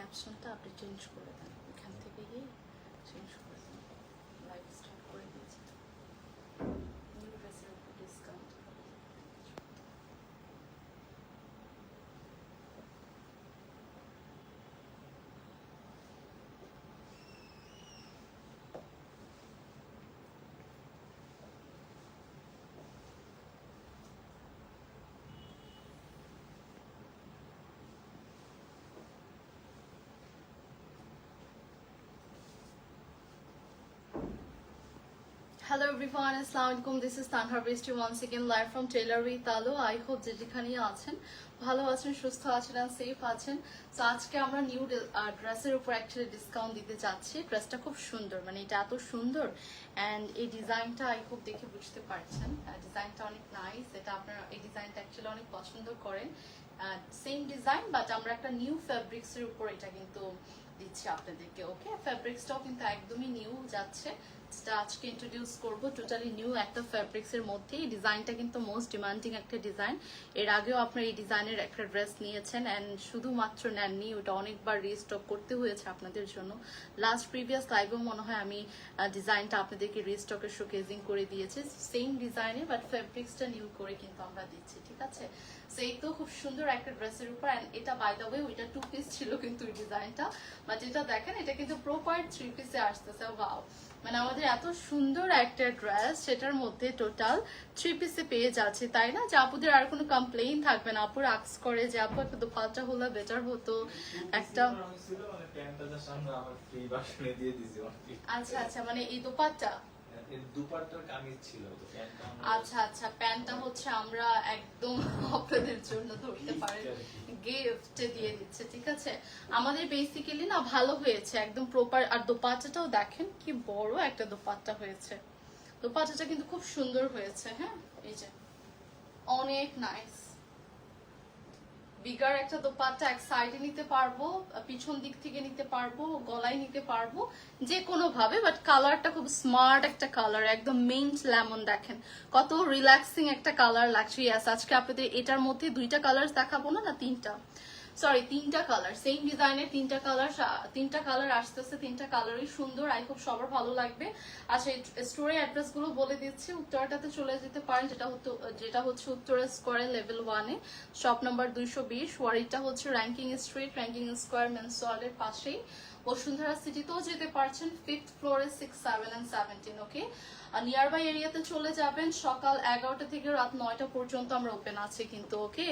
ক্যাপশনটা আপনি চেঞ্জ করে দেন, এখান থেকে গিয়ে চেঞ্জ করে দেন। লাইভ স্টার্ট করে দিয়েছি। নিউ ড্রেসের উপর discount. Hello everyone, Assalamu alaikum. This is Tanha Besti once again live from Tailor with Alu. I hope যে যেখানেই আছেন ভালো আছেন, সুস্থ আছেন and সেফ আছেন। সো আজকে আমরা নিউ ড্রেসের উপর অ্যাকচুয়ালি ডিসকাউন্ট দিতে যাচ্ছি। ড্রেসটা খুব সুন্দর, মানে এটা এত সুন্দর অ্যান্ড এই ডিজাইনটা আই হোপ দেখে বুঝতে পারছেন। ডিজাইনটা অনেক নাইস, এটা আপনারা এই ডিজাইনটা অ্যাকচুয়ালি অনেক পছন্দ করেন। সেম ডিজাইন বাট আমরা একটা নিউ ফ্যাব্রিক্সের উপর এটা কিন্তু দিচ্ছি আপনাদেরকে। ওকে, ফ্যাব্রিক্সটাও কিন্তু একদমই নিউ যাচ্ছে, যেটা আজকে ইন্ট্রোডিউস করবো টোটালি নিউ একটা ফ্যাব্রিক্সের মধ্যে। এই ডিজাইনটা কিন্তু মোস্ট ডিমান্ডিং একটা ডিজাইন। এর আগেও আপনার এই ডিজাইনের একটা ড্রেস নিয়েছেন অ্যান্ড শুধুমাত্র নেননি, ওটা অনেকবার রিস্টক করতে হয়েছে আপনাদের জন্য। লাস্ট প্রিভিয়াস লাইভেও মনে হয় আমি ডিজাইনটা আপনাদেরকে রিস্টকের শোকেজিং করে দিয়েছি, সেম ডিজাইনে বাট ফ্যাব্রিক্সটা নিউ করে কিন্তু আমরা দিচ্ছি, ঠিক আছে। সেই তো খুব সুন্দর একটা ড্রেসের উপর, অ্যান্ড এটা বাই দ্য ওয়ে ওইটা 2 পিস ছিল কিন্তু এই ডিজাইনটা, বাট এটা দেখেন এটা কিন্তু প্রপার 3 পিসে আসতেছে। ওয়াও, মানে আমাদের এত সুন্দর একটা ড্রেস সেটার মধ্যে টোটাল 3 পিসে পেয়ে যাচ্ছে, তাই না? যে আপুদের আর কোনো কমপ্লেইন থাকবে না। আপুর আক্স করে যে আপু একটা দোপাট্টা হলে বেটার হতো একটা। আচ্ছা আচ্ছা, মানে এই দোপাট্টা আচ্ছা আচ্ছা, প্যান্টটা হচ্ছে আমরা একদম আপনাদের জন্য ধরতে পারেন গিফট দিয়ে দিচ্ছে, ঠিক আছে। আমাদের বেসিক্যালি না ভালো হয়েছে একদম প্রপার। আর দোপাট্টাটাও দেখেন কি বড় একটা দোপাট্টা হয়েছে, দোপাট্টাটা কিন্তু খুব সুন্দর হয়েছে। হ্যাঁ, এই যে অনেক নাইস বিগার একটা দোপাট্টা, এক সাইডে নিতে পারবো, পিছন দিক থেকে নিতে পারবো, গলায় নিতে পারবো, যে কোনো ভাবে। বাট কালারটা খুব স্মার্ট একটা কালার, একদম মিন্ট লেমন। দেখেন কত রিল্যাক্সিং একটা কালার লাগছে। ইয়াস, আজকে আপনাদের এটার মধ্যে 2টা কালার দেখাবো না, না 3টা, সরি 3টা কালার, সেম ডিজাইনের 3টা কালার আসতেছে। 3টা কালারই সুন্দর, আই খুব সবার ভালো লাগবে। আচ্ছা, স্টোরের অ্যাড্রেস গুলো বলে দিচ্ছি। উত্তরাটাতে চলে যেতে পারেন, যেটা হচ্ছে উত্তরা স্কোয়ারে লেভেল 1-এ, শপ নাম্বার 220। ওয়ারিটা হচ্ছে Rankin Street, Rankin Square men's ওয়ার্ল্ডের পাশেই। বসুন্ধরা সিটিতেও যেতে পারছেন, 5th ফ্লোরে 6, 7 and 17। ওকে, নিয়ার বাই এরিয়াতে চলে যাবেন। সকাল 11টা থেকে রাত 9টা পর্যন্ত আমরা ওপেন আছি কিন্তু। ওকে,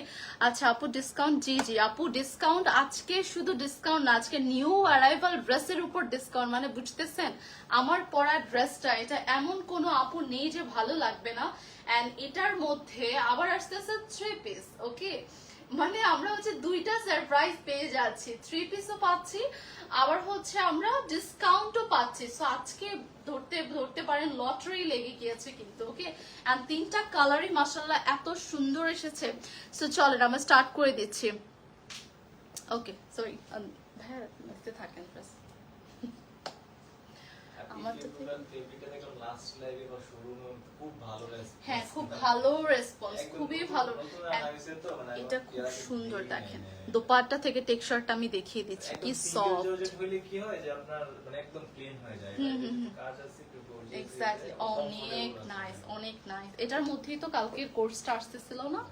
আচ্ছা আপু ডিসকাউন্ট? জি জি আপু, ডিসকাউন্ট আজকে শুধু ডিসকাউন্ট না, আজকে নিউ অ্যারাইভাল ড্রেসের উপর ডিসকাউন্ট। মানে বুঝতেছেন, আমার পরা ড্রেসটা এটা এমন কোনো আপু নেই যে ভালো লাগবে না। এন্ড এটার মধ্যে আবার আসতেছে 3 পিস। ওকে, মানে আমরা হচ্ছে 2টা সারপ্রাইজ পেয়ে যাচ্ছি, 3 পিসও পাচ্ছি, আবার হচ্ছে আমরা ডিসকাউন্টও পাচ্ছি। সো আজকে ধরতে পারেন লটারি লেগে গিয়েছে কিন্তু। ওকে, এন্ড 3টা কালারই মাশাআল্লাহ এত সুন্দর এসেছে। সো চলেন আমরা স্টার্ট করে দিচ্ছি। ওকে, সরি ভাইয়া দেখতে থাকেন প্লিজ। হ্যাঁ, খুব ভালো রেসপন্স, খুবই ভালো। এটা খুব সুন্দর, দেখেন দোপাট্টা থেকে টেক্সচারটা আমি দেখিয়ে দিচ্ছি কি সফট। এক্স্যাক্টলি, অনেক নাইস, অনেক নাইস। এটার মধ্যেই তো কালকের কোর্সটা আসতেছিল না?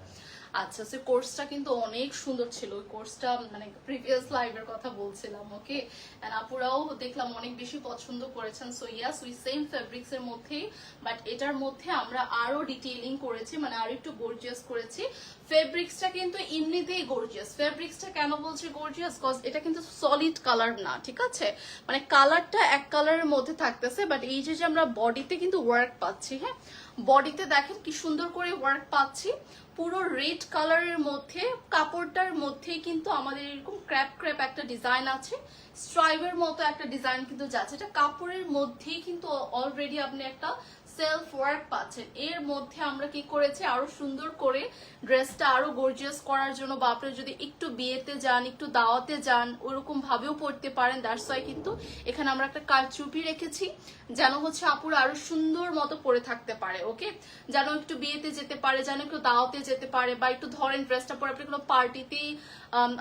আচ্ছা, সে কোর্সটা কিন্তু অনেক সুন্দর ছিল। ওই কোর্সটা মানে প্রিভিয়াস লাইভের কথা বলছিলাম। ওকে, এন্ড আপুরাও দেখলাম অনেক বেশি পছন্দ করেছেন। সো ইয়াস, ওই সেম ফেব্রিক্স এর মধ্যেই, বাট এটার মধ্যে আমরা আরো ডিটেইলিং করেছি, মানে আরো একটু গর্জিয়াস করেছি। ফেব্রিক্সটা কিন্তু এমনিতেই গর্জিয়াস। ফেব্রিক্সটা কেন বলছি গর্জিয়াস? কজ এটা কিন্তু সলিড কালার না, ঠিক আছে, মানে কালারটা এক কালারের মধ্যে থাকতেছে, বাট এই যে আমরা বডিতে কিন্তু ওয়ার্ক পাচ্ছি। হ্যাঁ, বডিতে দেখেন কি সুন্দর করে ওয়ার্ক পাচ্ছি, পুরো রেড কালারের মধ্যে। কাপড়টার মধ্যেই কিন্তু আমাদের এরকম ক্র্যাপ একটা ডিজাইন আছে, স্ট্রাইপের মতো একটা ডিজাইন কিন্তু যাচ্ছে। এটা কাপড়ের মধ্যেই কিন্তু অলরেডি আপনি একটা সেলফ ওয়ার্ক পাচ্ছেন। এর মধ্যে আমরা কি করেছি, আরো সুন্দর করে ড্রেসটা আরো গর্জিয়াস করার জন্য, বা আপনি যদি একটু বিয়েতে যান, একটু দাওয়াতে যান, ওরকম ভাবেও পড়তে পারেন। দ্যাটস ওয়াই কিন্তু এখানে আমরা একটা কারচুপি রেখেছি, যেন হচ্ছে আপুরা আরো সুন্দর মতো পরে থাকতে পারে। ওকে, যেন একটু বিয়েতে যেতে পারে, যেন একটু দাওয়াতে যেতে পারে, বা একটু ধরেন ড্রেসটা পরে আপনি কোনো পার্টিতেই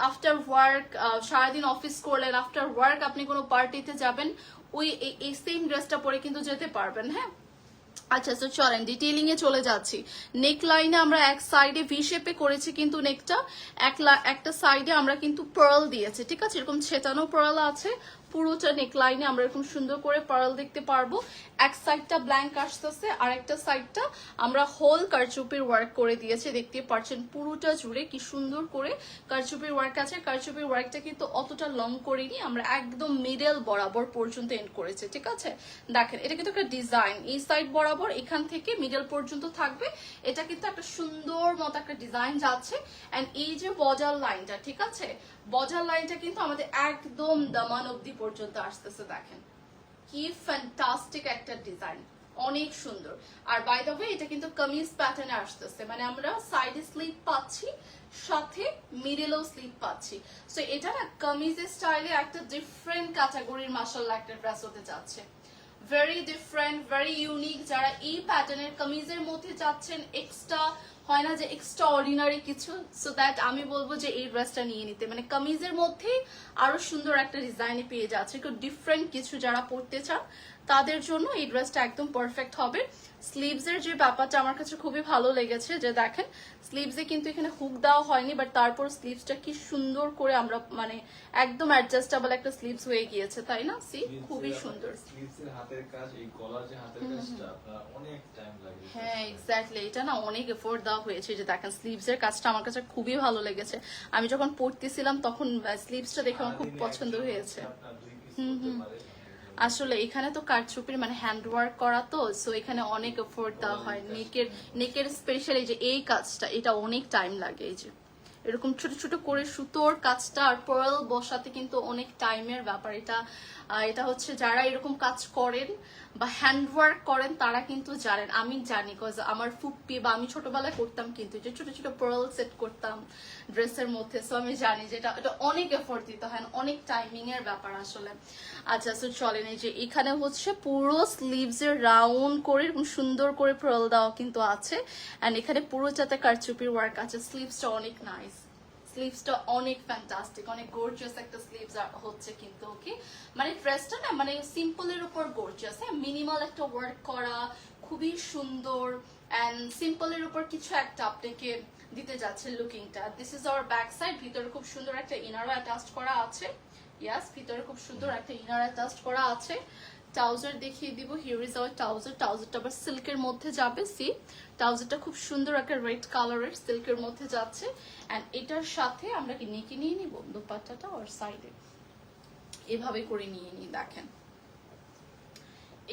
আফটার ওয়ার্ক, সারাদিন অফিস করলেন, আফটার ওয়ার্ক আপনি কোনো পার্টিতে যাবেন, ওই এই সেম ড্রেসটা পরে কিন্তু যেতে পারবেন। হ্যাঁ, আচ্ছা, তো চলেন ডিটেইলিং এ চলে যাচ্ছি। নেক লাইনে আমরা এক সাইডে ভি শেপে করেছি, কিন্তু নেকটা একটা সাইডে আমরা কিন্তু পার্ল দিয়েছি, ঠিক আছে, এরকম ছেটানো পার্ল আছে। পুরোটা নেক লাইনে আমরা এরকম সুন্দর করে পার্ল দেখতে পারবো। এক সাইডটা ব্ল্যাঙ্ক আসতেছে, আর একটা সাইডটা আমরা হোল কারচুপির ওয়ার্ক করে দিয়েছি। দেখতে পাচ্ছেন পুরোটা জুড়ে কি সুন্দর করে কারচুপির ওয়ার্ক আছে। কারচুপির ওয়ার্কটা কিন্তু অতটা লং করিনি, আমরা একদম মিডল বরাবর পর্যন্ত এন্ড করেছি, ঠিক আছে। দেখেন এটা কিন্তু একটা ডিজাইন, এই সাইড বরাবর এখান থেকে মিডল পর্যন্ত থাকবে। এটা কিন্তু একটা সুন্দর মতো একটা ডিজাইন যাচ্ছে। এন্ড এই যে বজার লাইনটা, ঠিক আছে, বজার লাইনটা কিন্তু আমাদের একদম দামান অব্দি পর্যন্ত আসতেছে। দেখেন কি ফ্যান্টাস্টিক একটা ডিজাইন, অনেক সুন্দর। আর বাই দ্য ওয়ে এটা কিন্তু কামিজ প্যাটার্নে আসতেছে, মানে আমরা সাইডে স্লিপ পাচ্ছি, সাথে মিডলেও স্লিপ পাচ্ছি। সো এটা না কামিজের স্টাইলে একটা ডিফারেন্ট ক্যাটাগরির মাশাআল্লাহ একটা ড্রেস হতে যাচ্ছে। Very different, very unique. যারা এই প্যাটার্নের কামিজের মধ্যে যাচ্ছেন, এক্সট্রা হয় না যে এক্সট্রা অর্ডিনারি কিছু, সো দ্যাট আমি বলবো যে এই ড্রেসটা নিয়ে নিতে, মানে কামিজের মধ্যেই আরো সুন্দর একটা ডিজাইনে পেয়ে যাচ্ছে। একটু ডিফারেন্ট কিছু যারা পড়তে চান তাদের জন্য এই ড্রেসটা একদম পারফেক্ট হবে। স্লিভস এর যে ব্যাপারটা আমার কাছে খুবই ভালো লেগেছে, যে দেখেন স্লিভসে কিন্তু এখানে হুক দেওয়া হয়নি, বাট তারপর স্লিভসটা কি সুন্দর করে আমরা মানে একদম অ্যাডজাস্টেবল একটা স্লিভস হয়ে গিয়েছে, তাই না? সি খুবই সুন্দর। স্লিভসের হাতের কাজ, এই গলার যে হাতের কাজটা আপনার অনেক টাইম লাগে। হ্যাঁ এক্স্যাক্টলি, এটা না অনেক এফোর্ট দেওয়া হয়েছে। যে দেখেন স্লিভস এর কাজটা আমার কাছে খুবই ভালো লেগেছে। আমি যখন পড়তেছিলাম তখন স্লিভসটা দেখে আমার খুব পছন্দ হয়েছে। আসলে এখানে তো কারচুপির মানে হ্যান্ড ওয়ার্ক করা, তো সো এখানে অনেক এফোর্ট দেওয়া হয়। নেকের স্পেশালি যে এই কাজটা, এটা অনেক টাইম লাগে। এই যে এরকম ছোট ছোট করে সুতোর কাজটা আর পার্ল বসাতে কিন্তু অনেক টাইমের ব্যাপার। এটা হচ্ছে যারা এরকম কাজ করেন বা হ্যান্ডওয়ার্ক করেন তারা কিন্তু জানেন, আমি জানি, কজ আমার ফুপ্পি বা আমি ছোটবেলায় করতাম কিন্তু, যে ছোট ছোট পার্ল সেট করতাম ড্রেসের মধ্যে। সো আমি জানি যে এটা অনেক এফোর্ট দিতে হয়, অনেক টাইমিং এর ব্যাপার আসলে। আচ্ছা, সো চলেন, এই যে এখানে হচ্ছে পুরো স্লিভস এর রাউন্ড করে এরকম সুন্দর করে পার্ল দেওয়া কিন্তু আছে। এন্ড এখানে পুরোটাতে কারচুপির ওয়ার্ক আছে। স্লিভসটা অনেক নাইস, স্লিভসটা অনেক ফ্যান্টাস্টিক, অনেক গর্জিয়াস একটা স্লিভস হচ্ছে কিন্তু। ওকে, মানে ড্রেসটা না মানে সিম্পলের উপর গর্জিয়াস, হ্যাঁ, মিনিমাল একটা ওয়ার্ক করা, খুবই সুন্দর। এন্ড সিম্পলের উপর কিছু একটা আপনাকে দিতে যাচ্ছে লুকিংটা। This is our back side. ভিতরে খুব সুন্দর একটা ইনারও অ্যাটাচড করা আছে। ইয়াস, ভিতরে খুব সুন্দর একটা ইনার অ্যাটাচড করা আছে। ট্রাউজার দেখিয়ে দিব। Here is our trouser. ট্রাউজারটা আবার সিল্কের মধ্যে যাবে। সি, ট্রাউজারটা খুব সুন্দর একটা রেড কালারের সিল্কের মধ্যে যাচ্ছে। এন্ড এটার সাথে আমরা কি নেকে নিয়ে নিব দোপাট্টাটা, ওর সাইডে এভাবে করে নিয়ে নিই। দেখেন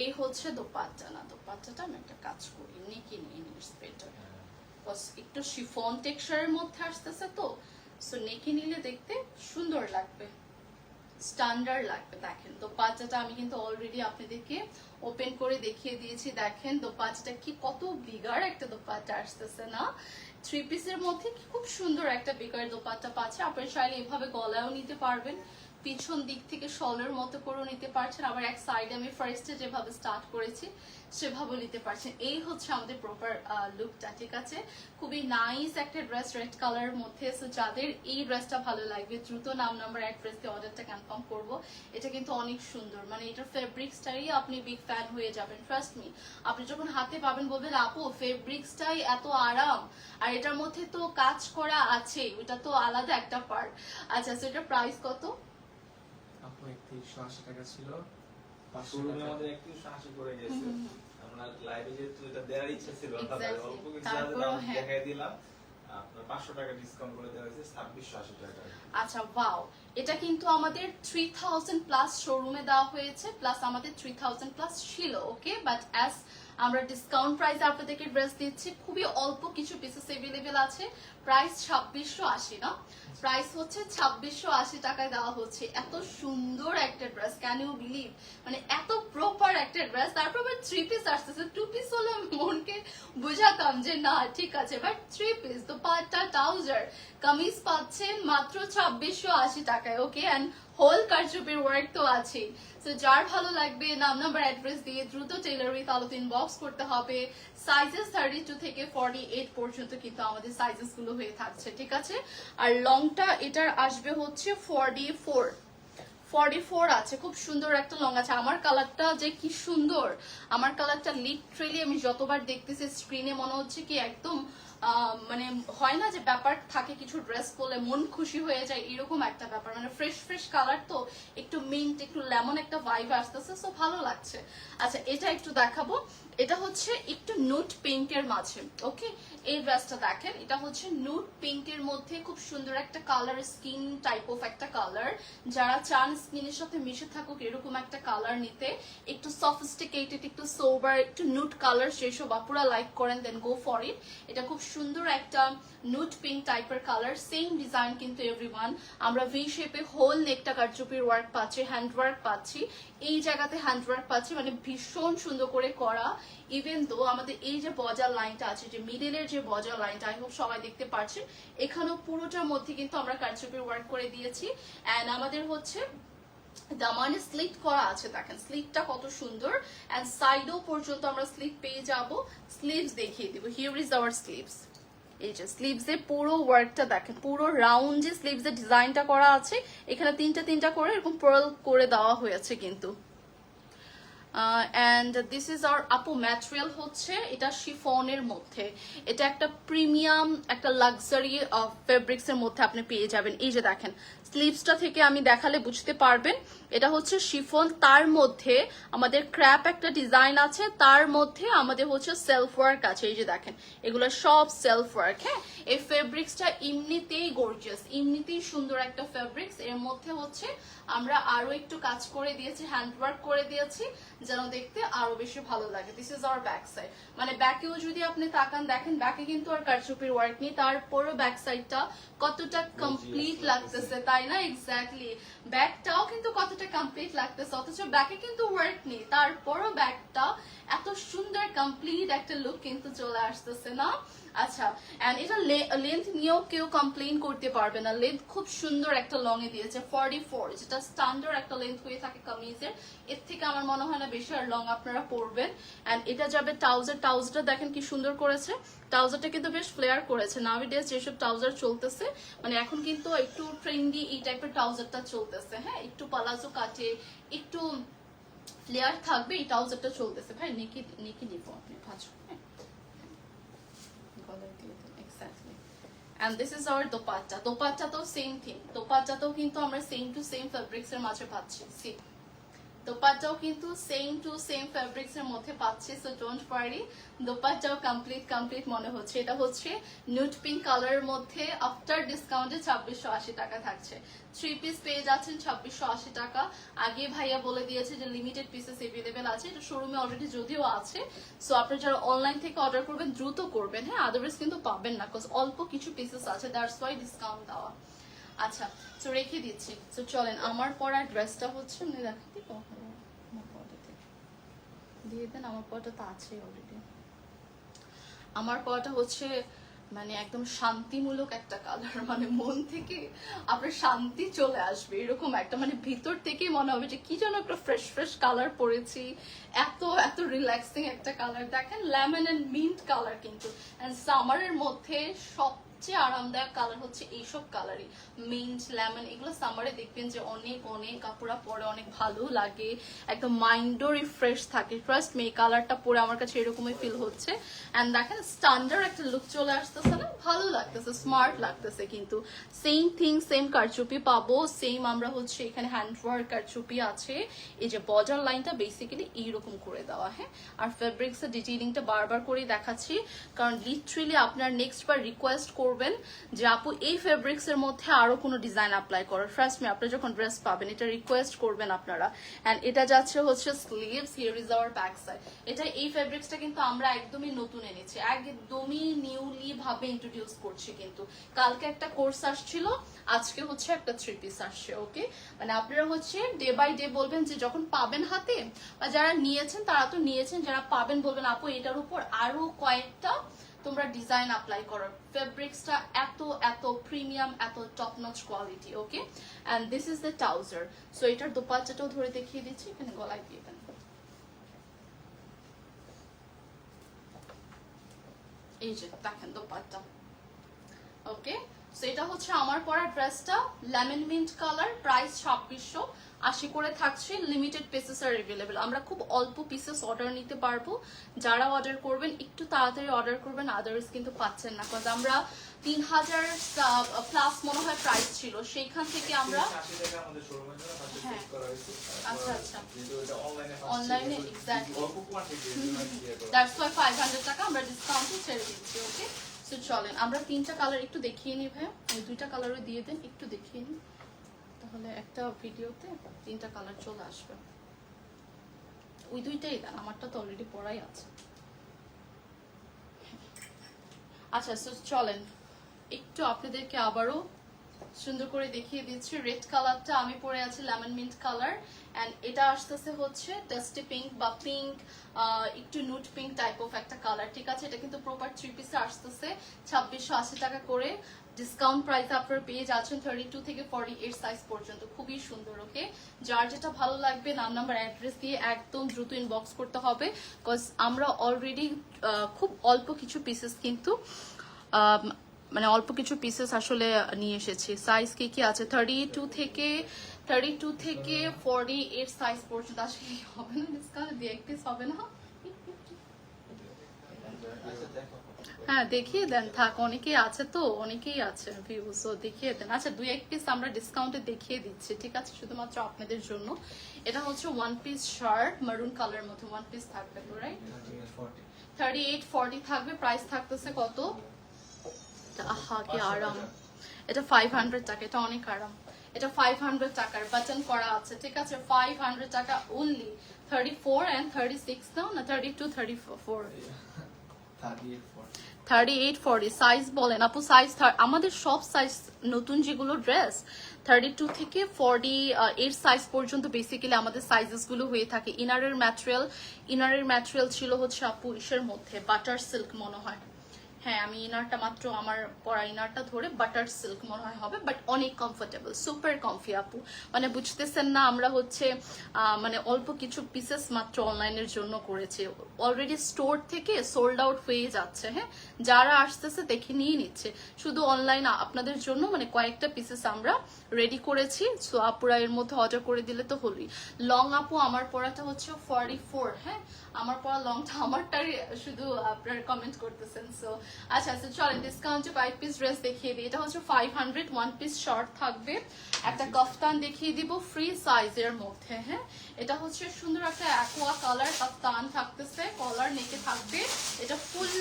এই হচ্ছে দোপাট্টা, না দোপাট্টাটা আমি একটা কাজ করি, নেকে নিয়ে নিই বেটার, একটু শিফন টেক্সচারের মধ্যে আসতেছে তো, সো নেকে নিলে দেখতে সুন্দর লাগবে, স্ট্যান্ডার্ড লাগবে। দেখেন দোপাট্টাটা আমি কিন্তু অলরেডি আপনাদেরকে ওপেন করে দেখিয়ে দিয়েছি। দেখেন দোপাট্টাটা কি কত বিগার একটা দোপাট্টা আসতেছে না, থ্রি পিসের মধ্যে কি খুব সুন্দর একটা বিগার দোপাট্টা পাচ্ছে। আপনারা চাইলে এভাবে গলায়ও নিতে পারবেন, পিছন দিক থেকে শলের মতো করেও নিতে পারছেন, আবার এক সাইডে আমি ফার্স্টে যেভাবে স্টার্ট করেছি সেভাবেও নিতে পারছেন। এই হচ্ছে আমাদের প্রপার লুকটা, ঠিক আছে। খুবই নাইস একটা ড্রেস রেড কালারের মধ্যে। সো যাদের এই ড্রেসটা ভালো লাগবে দ্রুত নাম নাম্বার অ্যাড্রেস দিয়ে অর্ডারটা কনফার্ম করব। এটা কিন্তু অনেক সুন্দর, মানে এটার ফেব্রিক্সটাই আপনি বিগ ফ্যান হয়ে যাবেন, ট্রাস্ট মি। আপনি যখন হাতে পাবেন বলবেন আপু ফেব্রিক্সটাই এত আরাম, আর এটার মধ্যে তো কাজ করা আছে, ওটা তো আলাদা একটা পার্ট। আচ্ছা, সো এটার প্রাইস কত? আপু 3180 টাকা ছিল, শোরুমে আমাদের 3180 করে গেছে। আমরা লাইভে যেহেতু এটা দেওয়ার ইচ্ছা ছিল না, তাই অল্প কিছু দাম দেখাই দিলাম। আপনার 500 টাকা ডিসকাউন্ট করে দেওয়া হয়েছে 2680 টাকা। আচ্ছা, ওয়াও, এটা কিন্তু আমাদের 3000 প্লাস শোরুমে দেওয়া হয়েছে, প্লাস আমাদের 3000 প্লাস ছিল। ওকে, বাট অ্যাজ আমরা ডিসকাউন্ট প্রাইস আপনাদেরকে ড্রেস দিচ্ছি, খুবই অল্প কিছু পিসেস अवेलेबल আছে। প্রাইস 2680 না, প্রাইস হচ্ছে 2680 টাকায় দেওয়া হচ্ছে। এত সুন্দর একটা ড্রেস, ক্যান ইউ বিলিভ, মানে এত প্রপার একটা ড্রেস। তারপর আবার 3 পিস আসতেছে, 2 পিস হলে মনকে বোঝাতাম যে না ঠিক আছে, বাট 3 পিস তো পাঁচটা ট্রাউজার কামিজ পাচ্ছেন মাত্র 2680 টাকায়। ওকে, এন্ড হোল কারচুপির ওয়ার্ক তো আছে। সো যার ভালো লাগবে নাম নাম্বার অ্যাড্রেস দিয়ে দ্রুত টেইলর উইথ আলোতে ইনবক্স করতে হবে। সাইজেস 32 থেকে 48 পর্যন্ত কিন্তু আমাদের সাইজেস গুলো হয়ে থাকছে, ঠিক আছে। আর লংটা এটার আসবে হচ্ছে 44 আছে, খুব সুন্দর একটা লং আছে। আমার কালারটা যে কি সুন্দর, আমার কালারটা লিটারেলি আমি যতবার দেখতেছি স্ক্রিনে মনে হচ্ছে কি একদম মানে হয় না যে ব্যাপার থাকে কিছু ড্রেস পরলে মন খুশি হয়ে যায়, এরকম একটা ব্যাপার। মানে ফ্রেশ ফ্রেশ কালার তো, একটু মিন্ট একটু লেমন একটা ভাইব আসতেছে, সো ভালো লাগছে। আচ্ছা এটা একটু দেখাবো, এটা হচ্ছে একটু নুট পিঙ্কের মাঝে। ওকে, এই ড্রেসটা দেখেন, এটা হচ্ছে নুট পিঙ্কের মধ্যে খুব সুন্দর একটা কালার, স্কিন টাইপ অফ একটা কালার। যারা চান স্কিনের সাথে মিশে থাকুক এরকম একটা কালার নিতে, একটু সফিস্টিকেটেড, একটু সোবার, একটু নুট কালার যেসব আপুরা লাইক করেন, দেন গো ফর ইট। এটা খুব সুন্দর একটা নুট পিঙ্ক টাইপের কালার, সেম ডিজাইন কিন্তু এভরিওয়ান। আমরা ভি শেপে হোল নেকটা কারচুপির ওয়ার্ক পাচ্ছি, হ্যান্ড ওয়ার্ক পাচ্ছি, এই জায়গাতে হ্যান্ড ওয়ার্ক পাচ্ছি, মানে ভীষণ সুন্দর করে করা। ইভেন তো আমাদের এই যে বজার লাইনটা আছে, যে মিডলের যে বজার লাইনটা, আই হোপ সবাই দেখতে পাচ্ছেন, এখানেও পুরোটার মধ্যে কিন্তু আমরা কারচুপির ওয়ার্ক করে দিয়েছি। এন্ড আমাদের হচ্ছে দামানে স্লিট করা আছে, দেখেন স্লিটটা কত সুন্দর। এন্ড সাইডও পর্যন্ত আমরা স্লিট পেয়ে যাব। স্লিভস দেখিয়ে দিব, হিয়ার ইজ আওয়ার স্লিভস। এই যে স্লিভস এর পুরো ওয়ার্কটা দেখেন, পুরো রাউন্ড যে স্লিভস এর ডিজাইনটা করা আছে, এখানে তিনটা করে এরকম পার্ল করে দেওয়া হয়েছে কিন্তু। অ্যান্ড দিস ইজ আওয়ার আপু ম্যাটেরিয়াল হচ্ছে এটা শিফনের মধ্যে, এটা একটা প্রিমিয়াম একটা লাক্সারি ফেব্রিক্স এর মধ্যে আপনি পেয়ে যাবেন। এই যে দেখেন স্লিভসটা থেকে আমি দেখালে বুঝতে পারবেন, এটা হচ্ছে শিফন, তার মধ্যে আমাদের ক্র্যাপ একটা ডিজাইন আছে, তার মধ্যে আমাদের হচ্ছে সেলফ ওয়ার্ক আছে। এই যে দেখেন এগুলো সব সেলফ ওয়ার্ক। হ্যাঁ, এই ফেব্রিক্সটা এমনিতেই গর্জিয়াস, এমনিতেই সুন্দর একটা ফেব্রিক্স। এর মধ্যে হচ্ছে আমরা আরো একটু কাজ করে দিয়েছি, হ্যান্ড ওয়ার্ক করে দিয়েছি, যেন দেখতে আরো বেশি ভালো লাগে। This is our back side, মানে ব্যাকেও যদি আপনি তাকান দেখেন, ব্যাকে কিন্তু আর কারচুপির ওয়ার্ক নেই, তারপরও ব্যাক সাইডটা কতটা কমপ্লিট লাগতেছে, তাই না? এক্স্যাক্টলি, ব্যাকটাও কিন্তু কতটা কমপ্লিট লাগতেছে, অথচ ব্যাকে কিন্তু ওয়ার্ক নেই, তারপরও ব্যাকটা এত সুন্দর কমপ্লিট একটা লুক কিন্তু চলে আসতেছে না। আচ্ছা, এন্ড এটা লেন্থ নিয়েও কেউ কমপ্লেইন করতে পারবে না, লেন্থ খুব সুন্দর একটা লং এ দিয়েছে 44, যেটা স্ট্যান্ডার্ড একটা লেন্থ হয়ে থাকে কামিজের। এর থেকে আমার মনে হয় না বেশি আর লং আপনারা পরবেন। এন্ড এটা যাবে ট্রাউজারটা দেখেন কি সুন্দর করেছে, ট্রাউজারটা কিন্তু বেশ ফ্লেয়ার করেছে। নাউডেজ যেসব ট্রাউজার চলতেছে, মানে এখন কিন্তু একটু ট্রেন্ডি এই টাইপের ট্রাউজারটা চলতেছে। হ্যাঁ, একটু পালাজো কাটে, একটু ফ্লেয়ার থাকবে, এই ট্রাউজারটা চলতেছে। ভাই নেকি নিব আপনি ভাজো, হ্যাঁ and this is our dopatta. Dopatta তো same thing, dopatta কিন্তু আমরা same to same fabrics এর মাঝে পাচ্ছি। see, দোপাট্টাও কিন্তু সেম টু সেম ফেব্রিক্স এর মধ্যে পাচ্ছি, সো ডোন্ট ওয়ারি, দোপাট্টাও কমপ্লিট মনে হচ্ছে। এটা হচ্ছে নিউড পিঙ্ক কালারের মধ্যে, আফটার ডিসকাউন্টে 2680 টাকা থাকছে। 3 পিস পেয়ে যাচ্ছেন 2680 টাকা। আগে ভাইয়া বলে দিয়েছে যে লিমিটেড পিসেস अवेलेबल আছে, এটা শোরুমে অলরেডি যদিও আছে, সো আপনারা যারা অনলাইন থেকে অর্ডার করবেন দ্রুত করবেন, হ্যাঁ, আদারওয়াইজ কিন্তু পাবেন না, বিকজ অল্প কিছু পিসেস আছে, দ্যাটস ওয়াই ডিসকাউন্ট দেওয়া। আচ্ছা, তো রেখে দিচ্ছি। তো চলেন, আমার পরা ড্রেসটা হচ্ছে দেখাতে দিয়ে দেন, আমার পরাটা তো আছে অলরেডি। আমার পরাটা হচ্ছে মানে একদম শান্তিমূলক একটা কালার, মানে মন থেকে আপনার শান্তি চলে আসবে এরকম একটা, মানে ভিতর থেকেই মনে হবে যে কি যেন একটা ফ্রেশ কালার পরেছি, এত রিল্যাক্সিং একটা কালার। দেখেন লেমন এন্ড মিন্ট কালার কিন্তু, এন্ড সামারের মধ্যে সবচেয়ে আরামদায়ক কালার হচ্ছে এইসব কালারই, মিন্ট, লেমন, এগুলো সামারে দেখবেন যে অনেক কাপড়া পরে অনেক ভালো লাগে, একদম মাইন্ডও রিফ্রেশ থাকে। ট্রাস্ট মি, এই কালারটা পরে আমার কাছে এরকমই ফিল হচ্ছে। এন্ড দেখেন স্ট্যান্ডার্ড একটা লুক চলে আসতেছে না, ভালো লাগতেছে, স্মার্ট লাগতেছে। কিন্তু সেম থিং, সেম কারচুপি পাবো, সেম আমরা হচ্ছে এখানে হ্যান্ড ওয়ার্ক কারচুপি আছে। এই যে বর্ডার লাইনটা বেসিক্যালি এইরকম করে দেওয়া, হ্যাঁ। আর ফেব্রিক্স এর ডিটেইলিংটা বারবার করে দেখাচ্ছি, কারণ লিটারেলি আপনার নেক্সট বার রিকোয়েস্ট করবেন যে আপু এই ফেব্রিক্স এর মধ্যে আরো কোনো ডিজাইন অ্যাপ্লাই করার। ট্রাস্ট মি, আপনারা যখন ড্রেস পাবেন এটা রিকোয়েস্ট করবেন আপনারা। এন্ড এটা যাচ্ছে হচ্ছে sleeves, here is our back side. এটা এই ফেব্রিক্সটা কিন্তু আমরা একদমই নতুন এনেছি, একদমই নিউলি ভাবে ইন্ট্রোডিউস করছি। কিন্তু কালকে একটা কোর্স আসছিল, আজকে হচ্ছে একটা 3 পিস আসছে। ওকে, মানে আপনারা হচ্ছে ডে বাই ডে বলবেন যে যখন পাবেন হাতে, বা যারা নিয়েছেন তারা তো নিয়েছেন, যারা পাবেন বলবেন আপু এটার উপর আরো কয়েকটা তোমরা ডিজাইন অ্যাপ্লাই করো। ফেব্রিক্সটা এত এত প্রিমিয়াম, এত top notch quality. Okay, and this is the trouser. So এটার দোপাট্টাটাও ধরে দেখিয়ে দিচ্ছি, এখানে গলায় দিয়ে দেন। এই যে দেখেন দোপাট্টা। ওকে, সো এটা হচ্ছে আমার পরা ড্রেসটা, লেমন মিন্ট কালার, প্রাইস 2680 করে থাকছে। লিমিটেড পিসেস আর अवेलेबल। আমরা খুব অল্প পিসেস অর্ডার নিতে পারবো, যারা অর্ডার করবেন একটু তাড়াতাড়ি অর্ডার করবেন, আদারওয়াইজ কিন্তু পাচ্ছেন না। কারণ আমরা 3000 প্লাস মনে হয় প্রাইস ছিল, সেইখান থেকে আমরা 80 টাকা আমাদের শোরুমের জন্য ফার্স্টে হ্যাঁ। সেট করা হয়েছে। আচ্ছা আচ্ছা, কিন্তু এটা অনলাইনে অনলাইনে এক্স্যাক্টলি অল্প কোয়ান্টিটি দিয়ে করা। দ্যাটস ওয়াই 500 টাকা আমরা ডিসকাউন্টে ছেড়ে দিচ্ছি। ওকে, সো চলেন আমরা 3টা কালার একটু দেখিয়ে নিই ভাই। ওই 2টা কালারও দিয়ে দেন, একটু দেখিয়ে নিই, তাহলে একটা ভিডিওতে 3টা কালার চলে আসবে। ওই 2টাই দেন, আমারটা তো অলরেডি পড়াই আছে। আচ্ছা, সো চলেন একটু আপনাদেরকে আবারও সুন্দর করে দেখিয়ে দিচ্ছি। রেড কালারটা আমি পরে আছি লেমন মিন্ট কালার, এন্ড এটা আসতেছে হচ্ছে ডাস্টি পিঙ্ক বা পিঙ্ক, একটু নুট পিঙ্ক টাইপ অফ একটা কালার। ঠিক আছে, এটা কিন্তু প্রপার 3 পিসে আসতেছে 2680 টাকা করে। ডিসকাউন্ট প্রাইসে আপনারা পেয়ে যাচ্ছেন 32 থেকে 48 সাইজ পর্যন্ত। খুবই সুন্দর। ওকে, যার যেটা ভালো লাগবে নাম নাম্বার অ্যাড্রেস দিয়ে একদম দ্রুত ইনবক্স করতে হবে, বিকজ আমরা অলরেডি খুব অল্প কিছু পিসেস কিন্তু মানে অল্প কিছু পিসেস আসলে নিয়ে এসেছি। সাইজ কি কি আছে 32 থেকে 48 সাইজ পর্যন্ত। আসলে হবে না ডিসকাউন্ট দিয়ে এক পিস হবে না? আচ্ছা দেখো। হ্যাঁ দেখিয়ে দেন, থাক অনেকেই আছে তো, অনেকেই আছে ভিউজ, ও দেখিয়ে দেন। আচ্ছা 2-1 পিস আমরা ডিসকাউন্টে দেখিয়ে দিচ্ছি, ঠিক আছে, শুধুমাত্র আপনাদের জন্য। এটা হচ্ছে 1 পিস শার্ট, মারুন কালারের মধ্যে 1 পিস থাকবে তো, রাইট? 3840 থাকবে। প্রাইস থাকতেছে কত? আহা কি আরাম, এটা 500 টাকা, এটা অনেক আরাম। এটা 500 টাকার বাটন করা আছে, ঠিক আছে, 500 টাকা অনলি। 34 and 36 নাও না, 32 34 3840 সাইজ বলেন আপু। সাইজ আমাদের সব সাইজ নতুন যেগুলো ড্রেস 32 থেকে 48 সাইজ পর্যন্ত বেসিক্যালি আমাদের সাইজেস গুলো হয়ে থাকে। ইনারের ম্যাটেরিয়াল ছিল হচ্ছে আপু ইসের মধ্যে বাটার সিল্ক মনে হয়। হ্যাঁ, আমি ইনারটা মাত্র আমার পরা ইনারটা ধরে বাটার সিল্ক মনে হয় হবে, বাট অনেক কমফোর্টেবল, সুপার কমফি আপু। মানে বুঝতেছেন না, আমরা হচ্ছে মানে অল্প কিছু পিসেস মাত্র অনলাইনের জন্য করেছি, অলরেডি স্টোর থেকে সোল্ড আউট হয়ে যাচ্ছে। হ্যাঁ, যারা আসতেছে দেখে নিয়ে নিচ্ছে, শুধু অনলাইন আপনাদের জন্য মানে কয়েকটা পিসেস আমরা রেডি করেছি। সো আপুরা এর মধ্যে অর্ডার করে দিলে তো হলোই। লং আপু আমার পরাটা হচ্ছে 44। হ্যাঁ, আমার পরা লংটা আমারটাই শুধু আপনারা কমেন্ট করতেছেন। সো আচ্ছা আচ্ছা চলেন ডিসকাউন্টে 5 পিস ড্রেস দেখিয়ে দিই। এটা হচ্ছে 500, 1 পিস শর্ট থাকবে, একটা কাফতান দেখিয়ে দিব ফ্রি সাইজের মধ্যে। হ্যাঁ, এটা হচ্ছে সুন্দর একটা অ্যাকোয়া কালার কাফতান থাকতেছে, কলার নেকে থাকবে। এটা ফুল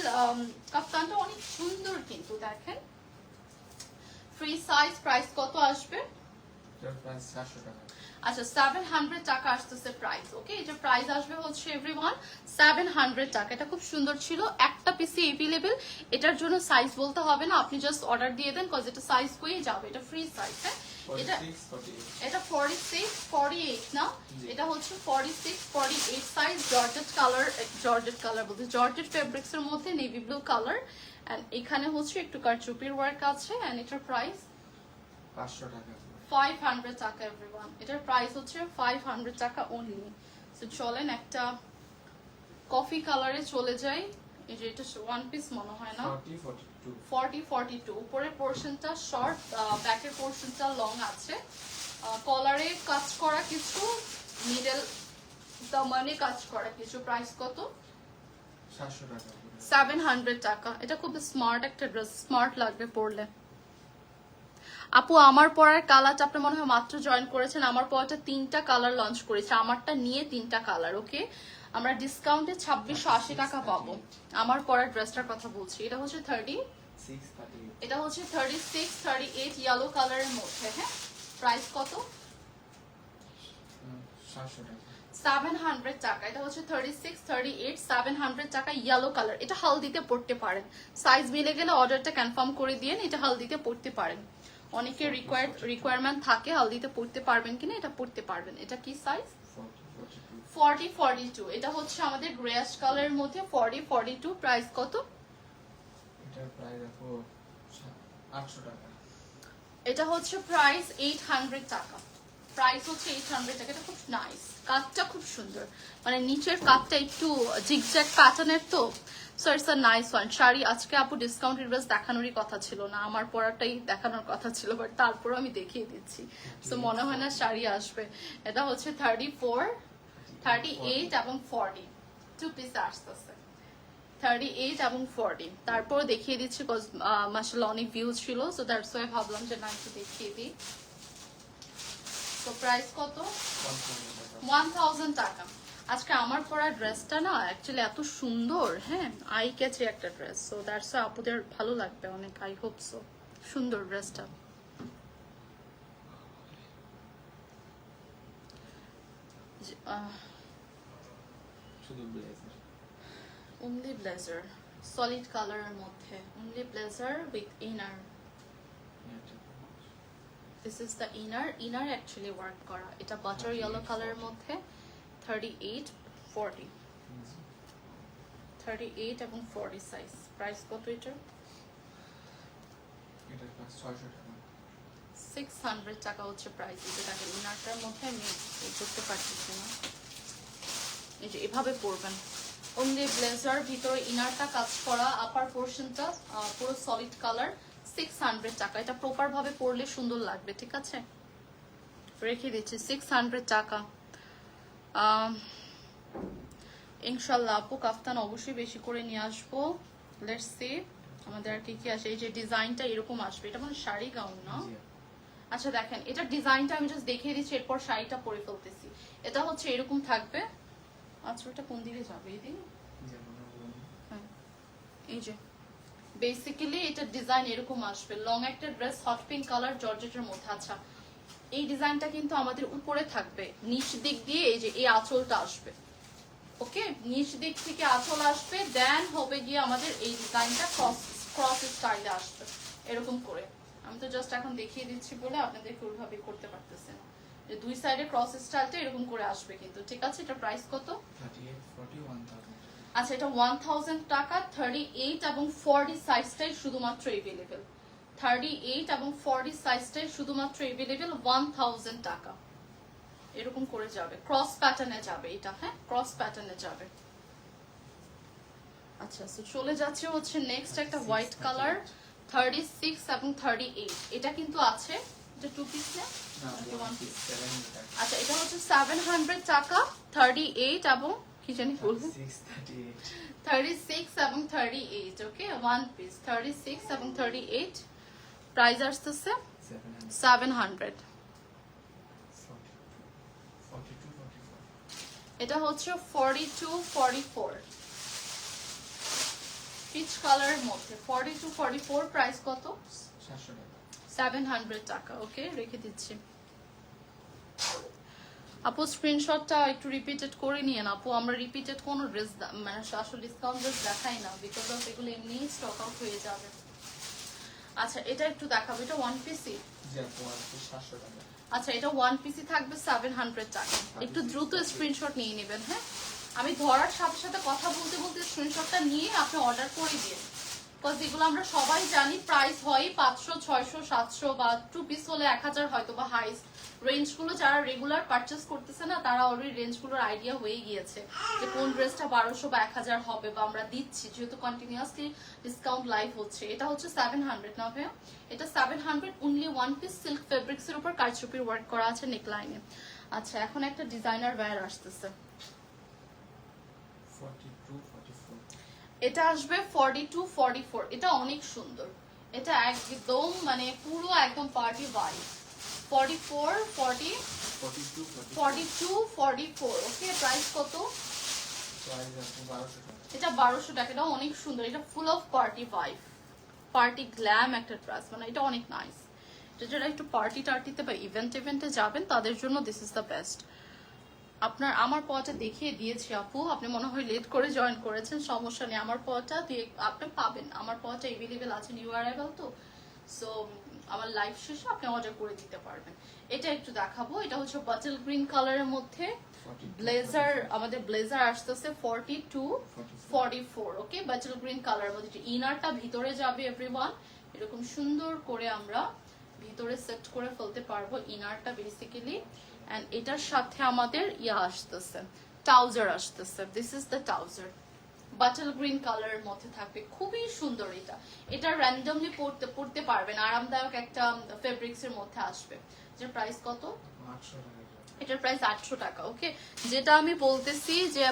কাফতানটা অনেক সুন্দর কিন্তু দেখেন, ফ্রি সাইজ। প্রাইস কত আসবে? আচ্ছা 700 টাকা আসতেছে প্রাইস। ওকে, এটা প্রাইস আসবে হচ্ছে এভরিওয়ান 700 টাকা। এটা খুব সুন্দর ছিল, একটা পিসি अवेलेबल। এটার জন্য সাইজ বলতে হবে না, আপনি জাস্ট অর্ডার দিয়ে দেন, কজ এটা সাইজ হয়ে যাবে। এটা ফ্রি সাইজ। হ্যাঁ, এটা 46 48 না, এটা হচ্ছে 46 48 সাইজ। জর্জেট কালার বলতে জর্জেট ফেব্রিক্স এর মধ্যে নেভি ব্লু কালার, এন্ড এখানে হচ্ছে একটু কারচুপির ওয়ার্ক আছে। এন্ড এটার প্রাইস 500 টাকা, 500 টাকা এভরিওয়ান। এটার প্রাইস হচ্ছে 500 টাকা অনলি। সো চলেন একটা কফি কালারে চলে যাই। এই যে এটা 1 পিস মনে হয় না, 40 42। উপরের পোরশনটা শর্ট, ব্যাকের পোরশনটা লং আছে। কলারে কাজ করা কিছু, মিডল দামানে কাজ করা কিছু। প্রাইস কত? 700 টাকা করে। 700 টাকা। এটা খুব স্মার্ট একটা ড্রেস, স্মার্ট লাগবে পরলে। আপু আমার পরার কালারটা আপনি মনে হয় মাত্র জয়েন করেছেন, আমার পরাটা 3টা কালার লঞ্চ করেছে, আমারটা নিয়ে 3টা কালার। ওকে, আমরা ডিসকাউন্টে 2680 টাকা পাবো। আমার পরার ড্রেসটার কথা বলছি, এটা হচ্ছে 638 এটা হচ্ছে 36 38 ইয়েলো কালারের মধ্যে। হ্যাঁ, প্রাইস কত? 700 টাকা। 700 টাকা। এটা হচ্ছে 36 38 700 টাকা ইয়েলো কালার। এটা হালদিতে পড়তে পারেন, সাইজ মিলে গেলে অর্ডারটা কনফার্ম করে দিয়েন। এটা হালদিতে পড়তে পারেন, অনেকের রিকোয়ারমেন্ট থাকে হালদিতে পড়তে পারবেন কিনা, এটা পড়তে পারবেন। এটা কি সাইজ? 40 42। এটা হচ্ছে আমাদের গ্রেস কালারের মধ্যে 40 42। প্রাইস কত? এটার প্রাইস দেখো 800 টাকা। এটা হচ্ছে প্রাইস 800 টাকা। প্রাইস হচ্ছে 800 টাকা। এটা খুব নাইস, কাটটা খুব সুন্দর, মানে নিচের কাটটা একটু জিগজ্যাগ প্যাটার্নের, তো so it's a nice one. Sari আজকে আপু ডিসকাউন্টেড ড্রেস দেখানোরই কথা ছিল না, আমার পরাটাই দেখানোর কথা ছিল, বাট তারপরও আমি দেখিয়ে দিচ্ছি। সো মনে হয় না শাড়ি আসবে। এটা হচ্ছে 34 38 এবং 40, 2 পিস আসতেছে। 38 এবং 40 তারপর দেখিয়ে দিচ্ছি, মাশাআল্লাহ অনেক ভিউ ছিল, সো দ্যাটস ওয়াই ভাবলাম যে না একটু দেখিয়ে দিই। তো প্রাইস কত? 1000 টাকা। আজকে আমার পরা ড্রেসটা না অ্যাকচুয়ালি এত সুন্দর, হ্যাঁ আই ক্যাচি একটা ড্রেস, সো দ্যাটস ওয়াই আপুদের ভালো লাগবে অনেক, আই হোপ সো। সুন্দর ড্রেসটা। শুধু ব্লেজার। অনলি ব্লেজার, সলিড কালারের মধ্যে, only blazer with inner. This is the inner actually work করা। এটা বাটার ইয়েলো কালারের মধ্যে 38 40 38 এবং 40 সাইজ। প্রাইস কত এটা? এটার প্রাইস 600 টাকা। 600 টাকা হচ্ছে প্রাইস। এটা দেখেন ইনারটার মধ্যে আমি করতে পারতেছি না, এই যে এভাবে পরবেন। অনলি ব্লেজার, ভিতরে ইনারটা কাজ করা, আপার পোরশনটা পুরো সলিড কালার। 600 টাকা। এটা প্রপার ভাবে পরলে সুন্দর লাগবে, ঠিক আছে, রেখে দিচ্ছি 600 টাকা। ইনশাল্লাহ আপু কাফতান অবশ্যই বেশি করে নিয়ে আসবো। লেটস সি আমাদের আর কি কি আসে। এই যে ডিজাইনটা এরকম আসবে, এটা মানে শাড়ি গাউন না? আচ্ছা দেখেন, এটা ডিজাইনটা আমি জাস্ট দেখিয়ে দিচ্ছি, এরপর শাড়িটা পরে ফেলতেছি। এটা হচ্ছে এরকম থাকবে। আচ্ছা এটা কোন দিকে যাবে? এই দিকে। হ্যাঁ, এই যে বেসিক্যালি এটা ডিজাইন এরকম আসবে। লং একটা ড্রেস, হট পিঙ্ক কালার জর্জেটের মধ্যে। আচ্ছা এই ডিজাইনটা কিন্তু আমাদের উপরে থাকবে, নিচ দিক দিয়ে এই যে এই আঁচলটা আসবে। ওকে, নিচ দিক থেকে আঁচল আসবে, দেন হবে গিয়ে আমাদের এই ডিজাইনটা ক্রস স্টাইলে আসবে এরকম করে। আমি তো জাস্ট এখন দেখিয়ে দিচ্ছি বলে আপনাদেরকে ওইভাবে করতে পারতেছে না, যে দুই সাইডে ক্রস স্টাইলটা এরকম করে আসবে কিন্তু, ঠিক আছে। এটা প্রাইস কত? 38 40 1000। আচ্ছা এটা 1000 টাকা। 38 এবং 40 সাইজটাই শুধুমাত্র अवेलेबल। 38 এবং 40 সাইজটাই শুধুমাত্র अवेलेबल 1000 টাকা। এরকম করে যাবে, ক্রস প্যাটার্নে যাবে এটা। হ্যাঁ, ক্রস প্যাটার্নে যাবে। আচ্ছা সো চলে যাচ্ছে হচ্ছে নেক্সট একটা হোয়াইট কালার 36 এবং 38। এটা কিন্তু আছে, এটা 2 পিস না? না 1 পিস 700 টাকা। আচ্ছা এটা হচ্ছে 700 টাকা। 38 এবং কি জানি বলবো, 638 36 এবং 38। ওকে, 1 পিস 36 এবং 38। প্রাইস আসতেছে 700। 42 44। এটা হচ্ছে 42 44 পিচ কালারের মধ্যে 42 44। প্রাইস কত? 700 টাকা। 700 টাকা। ওকে, রেখে দিচ্ছি। আপু স্ক্রিনশটটা একটু রিপিটেড করে নিয়ে না আপু, আমরা রিপিটেড কোনো ড্রেস মানে আসলে ডিসকাউন্ট ড্রেস দেখাই না, বিকজ অফ এগুলো এমনি স্টক আউট হয়ে যাবে। আচ্ছা এটা একটু দেখাবো, এটা 1 পিসি। জি আপু 700 টাকা। আচ্ছা এটা 1 পিসি থাকবে 700 টাকা। একটু দ্রুত স্ক্রিনশট নিয়ে নেবেন। হ্যাঁ, আমি ধরার সাথে সাথে কথা বলতে বলতে স্ক্রিনশটটা নিয়ে আপনি অর্ডার করে দিন, বিকজ এগুলো আমরা সবাই জানি প্রাইস হয় 500 600 700 বা 2 পিস হলে 1000 হয়তো বা হাইস রেঞ্জগুলো। যারা রেগুলার পারচেস করতেছে না তারা অলরেডি রেঞ্জগুলোর আইডিয়া হয়ে গিয়েছে যে কোন ড্রেসটা 1200 বা 1000 হবে, বা আমরা দিচ্ছি যেহেতু কন্টিনিউয়াসলি ডিসকাউন্ট লাইভ হচ্ছে। এটা হচ্ছে 700 না ভাইয়া, এটা 700 অনলি 1 পিস সিল্ক ফেব্রিক্স এর উপর কারচুপির ওয়ার্ক করা আছে নেকলাইনে। আচ্ছা এখন একটা ডিজাইনার ওয়্যার আসতেছে 42 44। এটা আসবে 42 44, এটা অনেক সুন্দর, এটা একদম মানে পুরো একদম পার্টি ভাইব। 44 40 42 42 44, ওকে প্রাইস কত? প্রাইস আছে 1200 টাকা। এটা 1200 টাকা, এটা অনেক সুন্দর, এটা full off party vibe, party glam একটা ড্রেস, মানে এটা অনেক নাইস। এটা যারা একটু পার্টি টার্টিতে বা ইভেন্টে যাবেন তাদের জন্য দিস ইজ দ্য বেস্ট। আপনার আমার পটা দেখিয়ে দিয়েছি আপু, আপনি মনে হয় লেট করে জয়েন করেছেন, সমস্যা নেই, আমার পটা দিয়ে আপনি পাবেন, আমার পটা এভেলেবেল আছে, নিউ অ্যারাইভাল তো, সো আমার লাইভ শেষে আপনি অর্ডার করে দিতে পারবেন। এটা একটু দেখাবো, এটা হচ্ছে বাটল গ্রিন কালারের মধ্যে 42, ব্লেজার, আমাদের ব্লেজার আসতেছে 42 44, ওকে বাটল গ্রিন কালারের মধ্যে। ইনারটা ভিতরে যাবে এভরিওয়ান, এরকম সুন্দর করে আমরা ভিতরে সেট করে ফেলতে পারবো ইনারটা বেসিক্যালি। এন্ড এটার সাথে আমাদের ইয়া আসতেছে, ট্রাউজার আসতেছে, this is the trouser, bottle green কালারের মধ্যে থাকবে, খুবই সুন্দর। এটা র্যান্ডমলি পড়তে পারবেন, আরামদায়ক একটা ফেব্রিক্স এর মধ্যে আসবে। এটার প্রাইস কত? 800 টাকা। এটার প্রাইস 800 টাকা, ওকে। যেটা আমি বলতেছি যে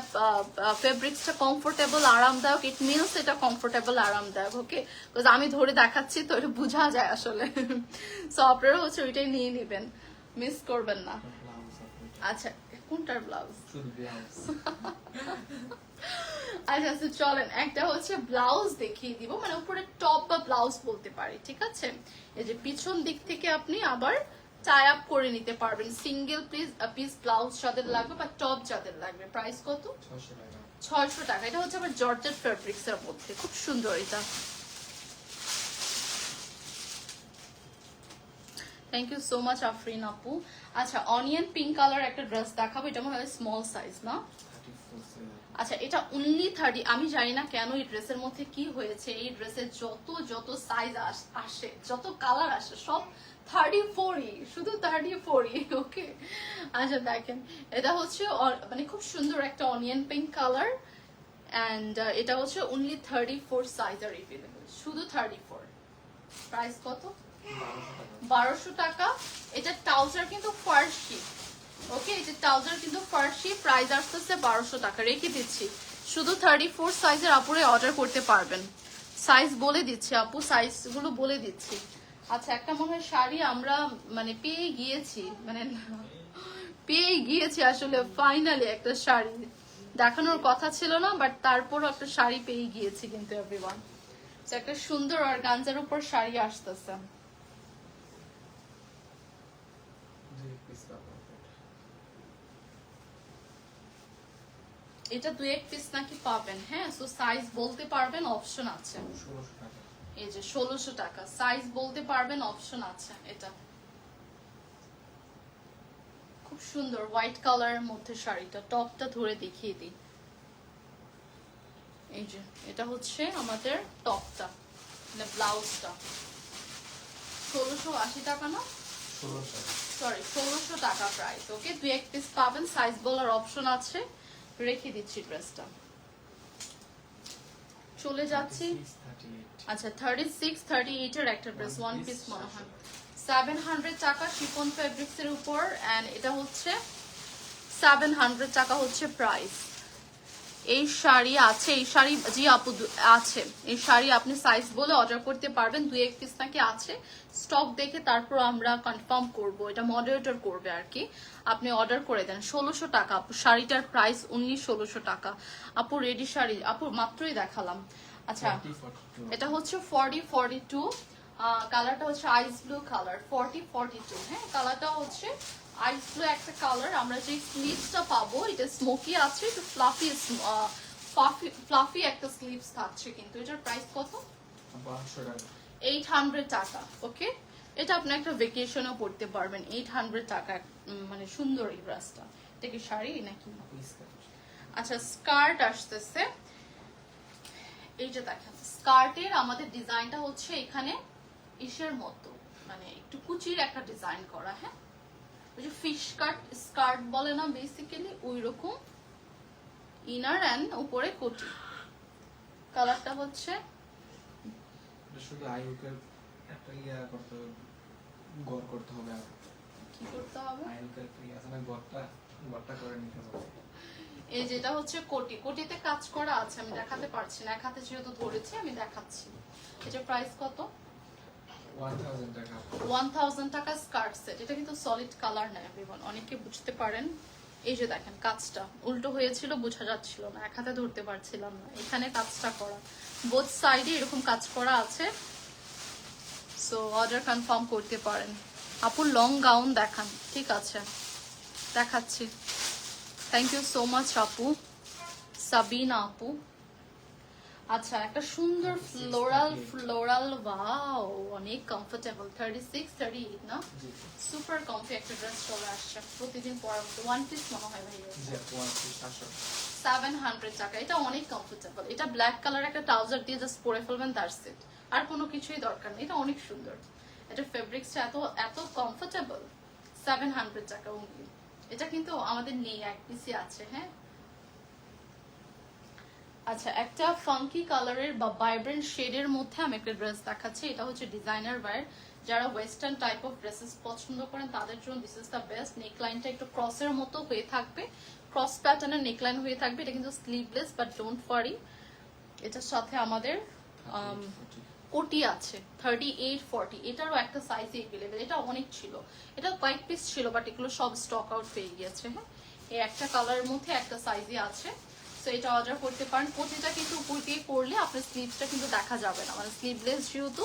ফেব্রিক্সটা কমফোর্টেবল আরামদায়ক, ইট মিনস এটা কমফোর্টেবল আরামদায়ক, ওকে, বিকজ আমি ধরে দেখাচ্ছি তো এটা বোঝা যায় আসলে। সো আপনারা হচ্ছে ওইটাই নিয়ে নেবেন, মিস করবেন না। ব্লাউজ আছে। আচ্ছা কোনটার ব্লাউজ? শুধু ব্লাউজ। আচ্ছা আচ্ছা চলেন একটা হচ্ছে ব্লাউজ দেখিয়ে দিব, মানে উপরে টপ বা ব্লাউজ বলতে পারি, ঠিক আছে। এই যে পিছন দিক থেকে আপনি আবার টাই আপ করে নিতে পারবেন, সিঙ্গেল পিস ব্লাউজ যাদের লাগবে বা টপ যাদের লাগবে। প্রাইস কত? 600 টাকা। 600 টাকা। এটা হচ্ছে আবার জর্জেট ফেব্রিক্স এর মধ্যে, খুব সুন্দর এটা। Thank you so much Afrin আপু। আচ্ছা অনিয়ন পিঙ্ক কালার একটা ড্রেস দেখাবো, এটা মনে হয় স্মল সাইজ না? 34 সাইজ। আচ্ছা এটা অনলি 30, আমি জানি না কেন এই ড্রেসের মধ্যে কি হয়েছে, এই ড্রেসের যত সাইজ আসে, যত কালার আসে সব 34, শুধু 34, ওকে। আচ্ছা দেখেন এটা হচ্ছে মানে খুব সুন্দর একটা অনিয়ন পিঙ্ক কালার, এন্ড এটা হচ্ছে অনলি 34 সাইজ আর এভেলেবল, শুধু 34। প্রাইস কত? 1200 টাকা। এটা ট্রাউজার কিন্তু ফার্সি, ওকে, এটা ট্রাউজার কিন্তু ফার্সি, প্রাইস আসতেছে 1200 টাকা, রেখে দিচ্ছি। শুধু 34 সাইজের আপুরে অর্ডার করতে পারবেন, সাইজ বলে দিচ্ছি আপু, সাইজগুলো বলে দিচ্ছি। আচ্ছা একটা মনে হয় শাড়ি আমরা মানে পেয়ে গিয়েছি আসলে, ফাইনালি একটা শাড়ি দেখানোর কথা ছিল না, বাট তারপরও একটা শাড়ি পেয়ে গিয়েছি কিন্তু এভরিওয়ান। একটা সুন্দর অর্গানজার উপর শাড়ি আসতেছে, এটা 2-1 পিস নাকি পাবেন, হ্যাঁ, সো সাইজ বলতে পারবেন, অপশন আছে। 1600 টাকা। এই যে 1600 টাকা, সাইজ বলতে পারবেন, অপশন আছে। এটা খুব সুন্দর হোয়াইট কালারের মধ্যে শাড়িটা, টপটা ধরে দেখিয়ে দিই। এই যে এটা হচ্ছে আমাদের টপটা, মানে ব্লাউজটা 1680 টাকা না, 1600 টাকা। সরি 1600 টাকা প্রাইস, ওকে। 2-1 পিস পাবেন, সাইজ বলার অপশন আছে, রেখে দিচ্ছি ড্রেসটা। চলে যাচ্ছি 36, 38 আচ্ছা 36 38 এর একটা ড্রেস, ওয়ান পিস মনে হয়, 700 টাকা শিফন ফেব্রিক্স এর উপর, এন্ড এটা হচ্ছে 700 টাকা হচ্ছে প্রাইস। এই শাড়ি আছে, এই শাড়ি জি আপু আছে, এই শাড়ি আপনি সাইজ বলে অর্ডার করতে পারবেন, 2-1 পিস নাকি আছে, স্টক দেখে তারপর আমরা কনফার্ম করব, এটা মডারেটর করবে আর কি। আপনি অর্ডার করে দেন। 1600 টাকা আপু, শাড়িটার প্রাইস 1600 টাকা আপু। রেডি শাড়ি আপু মাত্রই দেখালাম। আচ্ছা 40, 42 এটা হচ্ছে 40 42, কালারটা হচ্ছে আইস ব্লু কালার, 40 42, হ্যাঁ কালারটা হচ্ছে আইস ব্লু একটা কালার। আমরা যে স্লিভসটা পাবো এটা স্মোকি আছে, একটু ফ্লাফি একটা স্লিভস থাকছে, কিন্তু এটার প্রাইস কত? 1200 টাকা। 800 টাকা, ওকে। এটা আপনি একটা ভেকেশনও পড়তে পারবেন, 800 টাকা, মানে সুন্দর এই ড্রেসটা। এটা কি শাড়ি নাকি? আচ্ছা স্কার্ট আসতেছে, এই যে দেখেন স্কার্টের আমাদের ডিজাইনটা হচ্ছে এখানে ইসের মতো, মানে একটু কুচির একটা ডিজাইন করা, হ্যাঁ ওই যে ফিশ কাট স্কার্ট বলে না বেসিক্যালি, ওই রকম ইনার এন্ড উপরে কোটি। কালারটা হচ্ছে শুধু আইউকের একটা ইয়া করতে হবে, গড় করতে হবে, আর কি করতে হবে? আইউকের কি আছে না, গড়টা করে নিতে হবে। এই যেটা হচ্ছে কোটি, কোটিতে কাজ করা আছে, আমি দেখাতে পারছি না, এক হাতে যেহেতু ধরেছি আমি দেখাচ্ছি। এটা প্রাইস কত? 1000 টাকা। 1000 টাকা স্কার্ট সেট। এটা কিন্তু সলিড কালার না এভরিওয়ান, অনেকে বুঝতে পারেন। এই যে দেখেন কাজটা উল্টো হয়েছিল, বোঝা যাচ্ছিল না, এক হাতে ধরতে পারছিলাম না। এখানে কাজটা করা, বোথ সাইডে এরকম কাজ করা আছে। সো অর্ডার কনফার্ম করতে পারেন। আপু লং গাউন দেখান। ঠিক আছে, দেখাচ্ছি। থ্যাংক ইউ সো মাচ আপু, সাবিনা আপু। আচ্ছা, একটা সুন্দর ফ্লোরাল ওয়াও, অনেক কমফোর্টেবল। 36 38 না, সুপার কমফি একটা ড্রেস চলে আসছে, প্রতিদিন পরার মতো। ওয়ান পিস মনে হয় ভাই, 700 টাকা। এটা অনেক কমফোর্টেবল। এটা ব্ল্যাক কালার একটা ট্রাউজার দিয়ে জাস্ট পরে ফেলবেন, দ্যাটস ইট, আর কোনো কিছুই দরকার নেই। এটা অনেক সুন্দর, এটা ফেব্রিক্সটা এত এত কমফোর্টেবল। 700 টাকা অনলি। এটা কিন্তু আমাদের নেই, এক পিসই আছে। হ্যাঁ, আচ্ছা, একটা ফাঙ্কি কালারের বা ভাইব্রেন্ট শেডের মধ্যে আমি একটা ড্রেস দেখাচ্ছি। এটা হচ্ছে ডিজাইনার ওয়্যার। যারা ওয়েস্টার্ন টাইপ অফ ড্রেসেস পছন্দ করেন তাদের জন্য দিস ইজ দ্য বেস্ট। নেকলাইনটা একটু ক্রসের মতো হয়ে থাকবে, ক্রস প্যাটার্নের নেকলাইন হয়ে থাকবে। এটা কিন্তু স্লিভলেস, বাট ডোন্ট ওয়ারি, এটার সাথে আমাদের কোটি আছে 38 40। এটারও একটা সাইজ এভেলেবেল, এটা অনেক ছিল, এটা কয়েক পিস ছিল, বাট এগুলো সব স্টক আউট হয়ে গিয়েছে। হ্যাঁ, এই একটা কালারের মধ্যে একটা সাইজই আছে। সো এটা অর্ডার করতে পারেন। কোটিটা কিন্তু উপর দিয়ে পরলে আপনার স্লিভসটা কিন্তু দেখা যাবে না, মানে স্লিভলেস যেহেতু,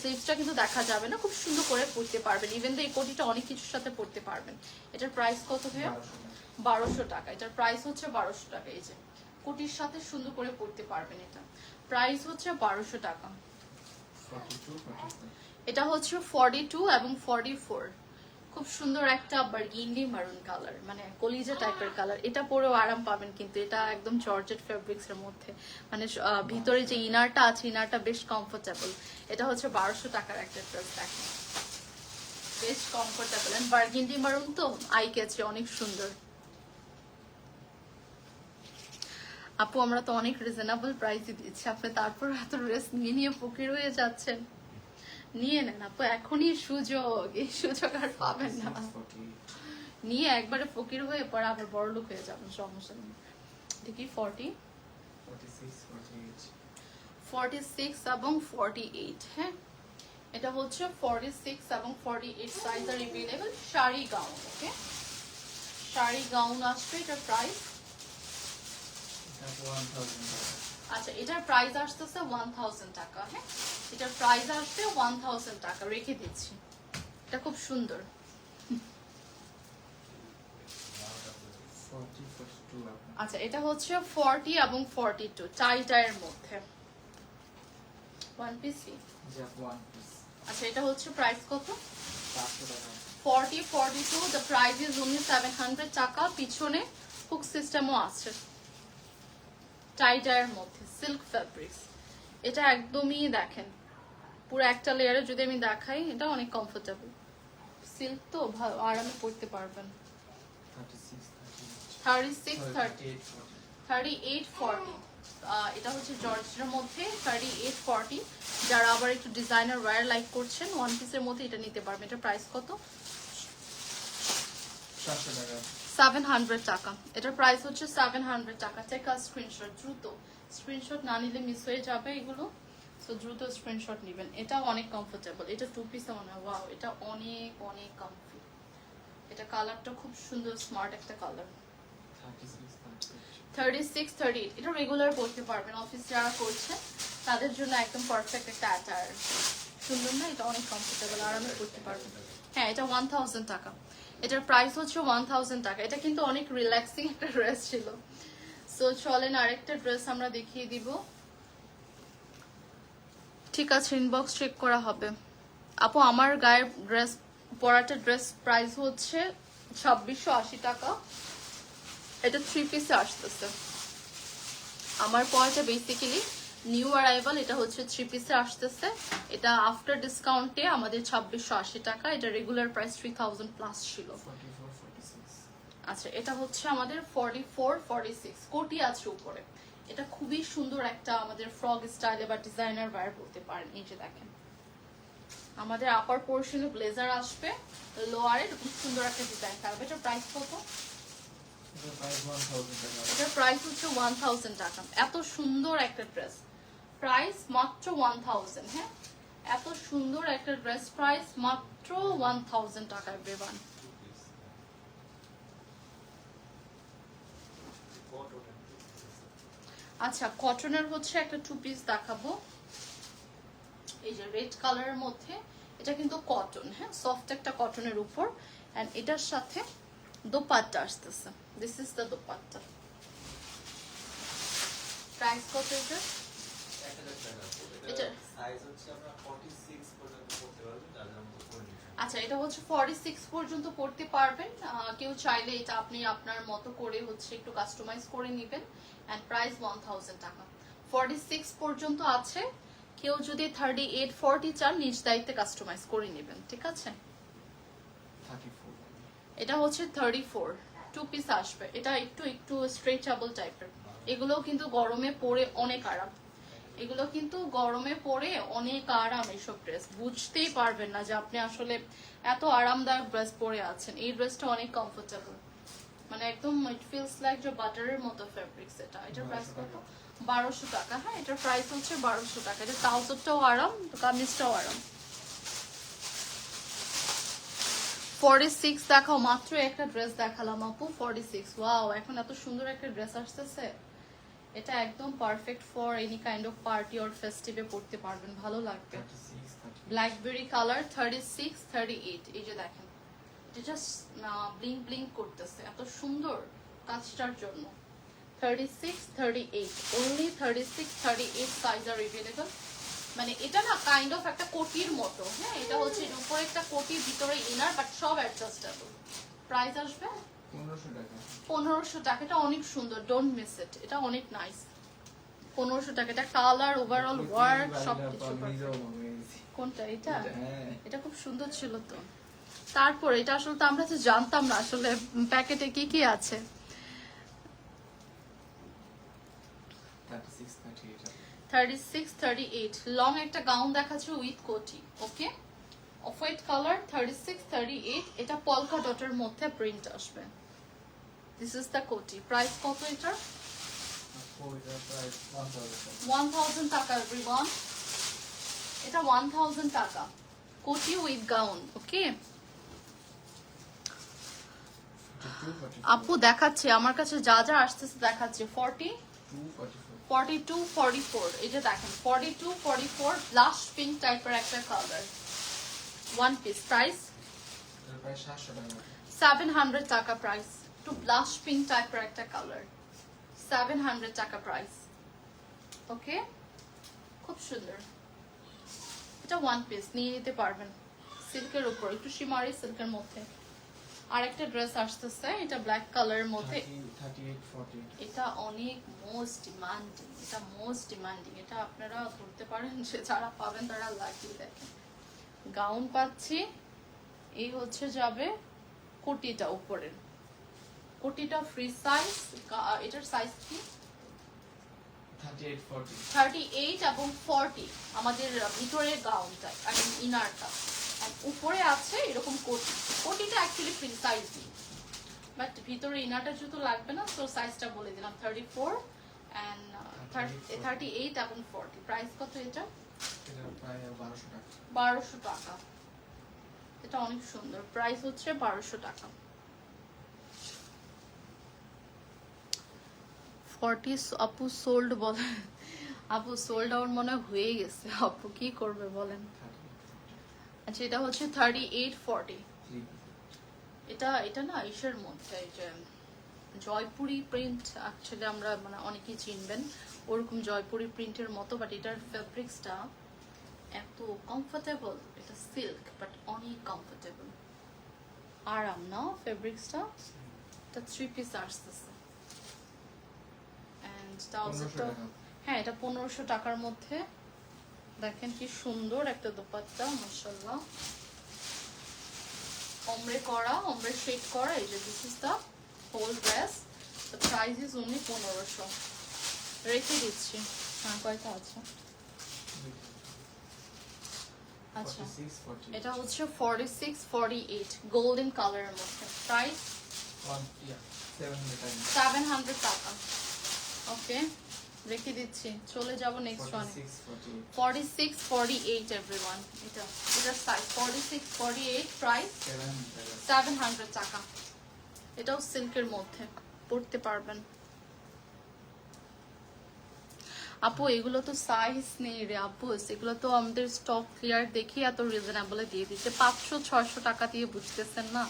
স্লিভসটা কিন্তু দেখা যাবে না, খুব সুন্দর করে পরতে পারবেন। ইভেন তো এই কোটিটা অনেক কিছুর সাথে পরতে পারবেন। এটার প্রাইস কত ভাইয়া? 1200 টাকা। এটার প্রাইস হচ্ছে 1200 টাকা। এই যে কোটির সাথে সুন্দর করে পরতে পারবেন। এটা প্রাইস হচ্ছে 1200 টাকা। এটা হচ্ছে 42 এবং 44। খুব সুন্দর একটা বার্গিন্ডি মারুন কালার, মানে কলিজা টাইপের কালার। এটা পরেও আরাম পাবেন, কিন্তু এটা একদম জর্জেট ফেব্রিক্স এর মধ্যে, মানে ভিতরে যে ইনারটা আছে, ইনারটা বেশ কমফোর্টেবল। এটা হচ্ছে 1200 টাকার একটা ড্রেস। দেখেন বেশ কমফোর্টেবল, এন্ড বার্গিন্ডি মারুন তো আই ক্যাচে, অনেক সুন্দর। আপু আমরা তো অনেক রিজনেবল প্রাইসে দিচ্ছি, আপনি তারপর এত ড্রেস নিয়ে নিয়ে ফকির হয়ে যাচ্ছেন। নিয়ে নেন আপু, এখনই সুযোগ, এই সুযোগ আর পাবেন না। নিয়ে একবারে ফকির হয়ে পরে আবার বড় লোক হয়ে যাবেন, সমস্যা নেই। দেখি 40 46 এবং 48। হ্যাঁ, এটা হচ্ছে 46 এবং 48 সাইজ আর এভেলেবল। শাড়ি গাউন, ওকে, শাড়ি গাউন আসবে। এটার প্রাইস, আচ্ছা এটার প্রাইস আসতেছে 1000 টাকা। হ্যাঁ, এটার প্রাইস আসবে 1000 টাকা, রেখে দিচ্ছি। এটা খুব সুন্দর। আচ্ছা, এটা হচ্ছে 40 এবং 42 টাইটার মধ্যে ওয়ান পিস। আচ্ছা, এটা হচ্ছে প্রাইস কত? 40 42। দ্য প্রাইস ইজ অনলি 700 টাকা। পিছনে হুক সিস্টেমও আছে, টাইটার মধ্যে সিল্ক ফেব্রিক্স। এটা একদমই দেখেন পুরো একটা লেয়ারে যদি আমি দেখাই, এটা অনেক কমফোর্টেবল। সিল্ক তো ভালো, আরামে পরতে পারবেন। 36 38 40। এটা হচ্ছে জর্জের মধ্যে 38 40। যারা আবার একটু ডিজাইনার ওয়্যার লাইক করছেন, ওয়ান পিসের মধ্যে এটা নিতে পারবেন। এটা প্রাইস কত? 700 টাকা। এটার প্রাইস হচ্ছে 700 টাকা। টেক আ স্ক্রিনশট, দ্রুত স্ক্রিনশট না নিলে মিস হয়ে যাবে এগুলো, সো দ্রুত স্ক্রিনশট নেবেন। এটা অনেক কমফোর্টেবল। এটা টু পিসে মনে হয়, ওয়াও, এটা অনেক অনেক কমফি। এটা কালারটা খুব সুন্দর, স্মার্ট একটা কালার। 36 38। এটা রেগুলার পরতে পারবেন, অফিস যারা করছে তাদের জন্য একদম পারফেক্ট একটা অ্যাটায়ার। সুন্দর না? এটা অনেক কমফোর্টেবল, আরামে পরতে পারবেন। হ্যাঁ, এটা 1000 টাকা। এটার প্রাইস হচ্ছে 1000 টাকা। এটা কিন্তু অনেক রিল্যাক্সিং একটা ড্রেস ছিল। সো চলেন আরেকটা ড্রেস আমরা দেখিয়ে দিব। ঠিক আছে, ইনবক্স চেক করা হবে। আপু আমার গায়ের ড্রেস, পরাটা ড্রেস প্রাইস হচ্ছে 2680 টাকা। এটা 3 পিসে আসতেছে। আমার পরাটা বেসিক্যালি নিউ অ্যারাইভাল, এটা হচ্ছে 3 পিসে আসতেছে। এটা আফটার ডিসকাউন্টে আমাদের 2680 টাকা। এটা রেগুলার প্রাইস 3000 প্লাস ছিল। আচ্ছা, এটা হচ্ছে আমাদের 44 46। কোটি আছে উপরে। এটা খুবই সুন্দর একটা আমাদের ফ্রক স্টাইলে বা ডিজাইনার ওয়্যার বলতে পারেন। এই যে দেখেন আমাদের আপার পোর্শনে ব্লেজার আসবে, লোয়ারে খুব সুন্দর একটা ডিজাইন থাকবে। এটার প্রাইস কত? এটা প্রাইস 1000 টাকা। এটার প্রাইস হচ্ছে 1000 টাকা। এত সুন্দর একটা ড্রেস, প্রাইস মাত্র 1000। হ্যাঁ, এত সুন্দর একটা ড্রেস, প্রাইস মাত্র 1000 টাকা এভরিওয়ান। আচ্ছা, কটনের হচ্ছে একটা 2 পিস দেখাবো, এই যে রেড কালারের মধ্যে। এটা কিন্তু কটন, হ্যাঁ, সফট একটা কটনের উপর, এন্ড এটার সাথে দোপাট্টা আসতেছে। This is the dupatta. Price কত এটা? 1000 টাকা। এটা সাইজ হচ্ছে আমরা 46 পর্যন্ত করতে পারবো, যাদের মতো করে নিতে। আচ্ছা, এটা হচ্ছে 46 পর্যন্ত পড়তে পারবেন। কেউ চাইলে এটা আপনি আপনার মতো করে হচ্ছে একটু কাস্টমাইজ করে নেবেন, এন্ড প্রাইস 1000 টাকা। 46 পর্যন্ত আছে, কেউ যদি 38 40 চান নিজ দায়িত্বে কাস্টমাইজ করে নেবেন, ঠিক আছে? 34 এটা হচ্ছে 34, 2 পিস আসবে। এটা একটু একটু স্ট্রেচেবল টাইপের। এগুলো কিন্তু গরমে পরে অনেক আরাম, এগুলো কিন্তু গরমে পরে অনেক আরাম। এইসব ড্রেস বুঝতেই পারবেন না যে আপনি আসলে এত আরামদায়ক ড্রেস পরে আছেন। এই ড্রেসটা অনেক কমফোর্টেবল, মানে একদম ইট ফিলস লাইক যে বাটারের মতো ফেব্রিক্স। এটার প্রাইস কত? 1200 টাকা। হ্যাঁ, এটার প্রাইস হচ্ছে 1200 টাকা। এটা ট্রাউজারটাও আরাম, কামিজটাও আরাম। 46 দেখাও, মাত্র একটা ড্রেস দেখালাম আপু। 46, ওয়াও, এখন এত সুন্দর একটা ড্রেস আসতেছে। এটা একদম perfect for any kind of party or ফেস্টিভে পড়তে পারবেন, ভালো লাগবে। 36 38 ব্ল্যাকবেরি কালার, 36 38। এই যে দেখেন, এটা জাস্ট ব্লিং ব্লিং করতেছে, এত সুন্দর কাজটার জন্য। 36 38, অনলি 36 38 সাইজ আর अवेलेबल। মানে এটা না কাইন্ড অফ একটা কোটির মতো। হ্যাঁ, এটা হচ্ছে এর উপরে একটা কোটি, ভিতরে ইনার, বাট সব অ্যাডজাস্টেবল। প্রাইস আসবে 1500 টাকা। 1500 টাকা। এটা অনেক সুন্দর, ডোন্ট মিস ইট। এটা অনেক নাইস। 1500 টাকা। এটা কালার, ওভারঅল ওয়ার্ক সবকিছু perfect। কোনটা এটা? হ্যাঁ, এটা খুব সুন্দর ছিল তো। তারপর এটা আসলে তো আমরা তো জানতাম না আসলে প্যাকেটে কি কি আছে। 36 38 36 38 লং একটা গাউন দেখাচ্ছে উইথ কোটি। ওকে, অফ হোয়াইট কালার, 36 38। এটা পলকা ডটের মধ্যে প্রিন্ট আসবে। দিস ইজ দ্য কোটি। প্রাইস কত এটা? এটা প্রাইস 1000 টাকা। 1000 টাকা এভরিওয়ান। এটা 1000 টাকা, কোটি উইথ গাউন। ওকে আপু, দেখাচ্ছে আমার কাছে যা যা আসতেছে দেখাচ্ছে। 40 42 44। এই যে দেখেন 42 44 ব্লাশ পিঙ্ক টাইপের একটা কালার, ওয়ান পিস। প্রাইস এটা প্রাইস 700 টাকা। 700 টাকা প্রাইস। টু ব্লাশ পিঙ্ক টাইপের একটা কালার, 700 টাকা প্রাইস। ওকে, খুব সুন্দর। এটা ওয়ান পিস নিয়ে নিতে পারবেন, সিল্কের উপর, একটু শিমারি সিল্কের মধ্যে। আর একটা ড্রেস আসতেছে, এটা ব্ল্যাক কালারের মধ্যে। 38 40 এটা অনেক মোস্ট ডিমান্ডিং, এটা মোস্ট ডিমান্ডিং। এটা আপনারা ধরতে পারেন যে যারা পাবেন তারা লাকি। দেখেন গাউন পাচ্ছি, এই হচ্ছে যাবে কোটিটা উপরের, কোটিটা ফ্রি সাইজ। এটার সাইজ কি? 38 40 38 এবং 40 আমাদের ভিতরের গাউনটা আর ইনারটা। আর উপরে আছে এরকম কোটি। কোটিটা অ্যাকচুয়ালি ফ্রি সাইজ, বাট ভিতরে ইনারটা যেহেতু লাগবে না, তো সাইজটা বলে দিলাম 34 এন্ড 38 এবং 40। প্রাইস কত এটা? এটা প্রায় 1200 টাকা। 1200 টাকা। এটা অনেক সুন্দর, প্রাইস হচ্ছে 1200 টাকা। 40 আপু সোল্ড বলে, আপু সোল্ড আউট মনে হয়ে গেছে। আপু কি করবে বলেন? আচ্ছা, এটা হচ্ছে 38 40। এটা এটা না ইসের মধ্যে, এই যে জয়পুরি প্রিন্ট, অ্যাকচুয়ালি আমরা মানে অনেকেই চিনবেন ওরকম জয়পুরি প্রিন্টের মতো, বাট এটার ফেব্রিক্সটা এত কমফোর্টেবল। এটা সিল্ক বাট অনেক কমফোর্টেবল, আরাম না ফেব্রিক্সটা। এটা 3 পিস আসতেছে এন্ড ট্রাউজারটা, হ্যাঁ, এটা 1500 টাকার মধ্যে। দেখেন কি সুন্দর একটা দোপাট্টা, মাশাআল্লাহ। ombre করা, ombre shade করা। এই যে this is the whole dress. The price is only 1500। রেখে দিচ্ছি। হ্যাঁ, কয়টা আছে? আচ্ছা, 46 40 এটা হচ্ছে 46 48 গোল্ডেন কালারের মধ্যে। প্রাইস 700 টাকা। ওকে, রেখে দিচ্ছি, চলে যাব নেক্সট ওয়ানে। 46 48 এভরিওয়ান, এটার সাইজ 46 48, প্রাইস 700 টাকা। এটাও সিল্কের মধ্যে পড়তে পারবেন। আপু এগুলো তো সাইজ নেই রে আপু, এগুলো তো আমাদের স্টক ক্লিয়ার দেখি এত রিজনেবলে দিয়ে দিচ্ছে, 500-600 টাকা দিয়ে, বুঝতেছেন না?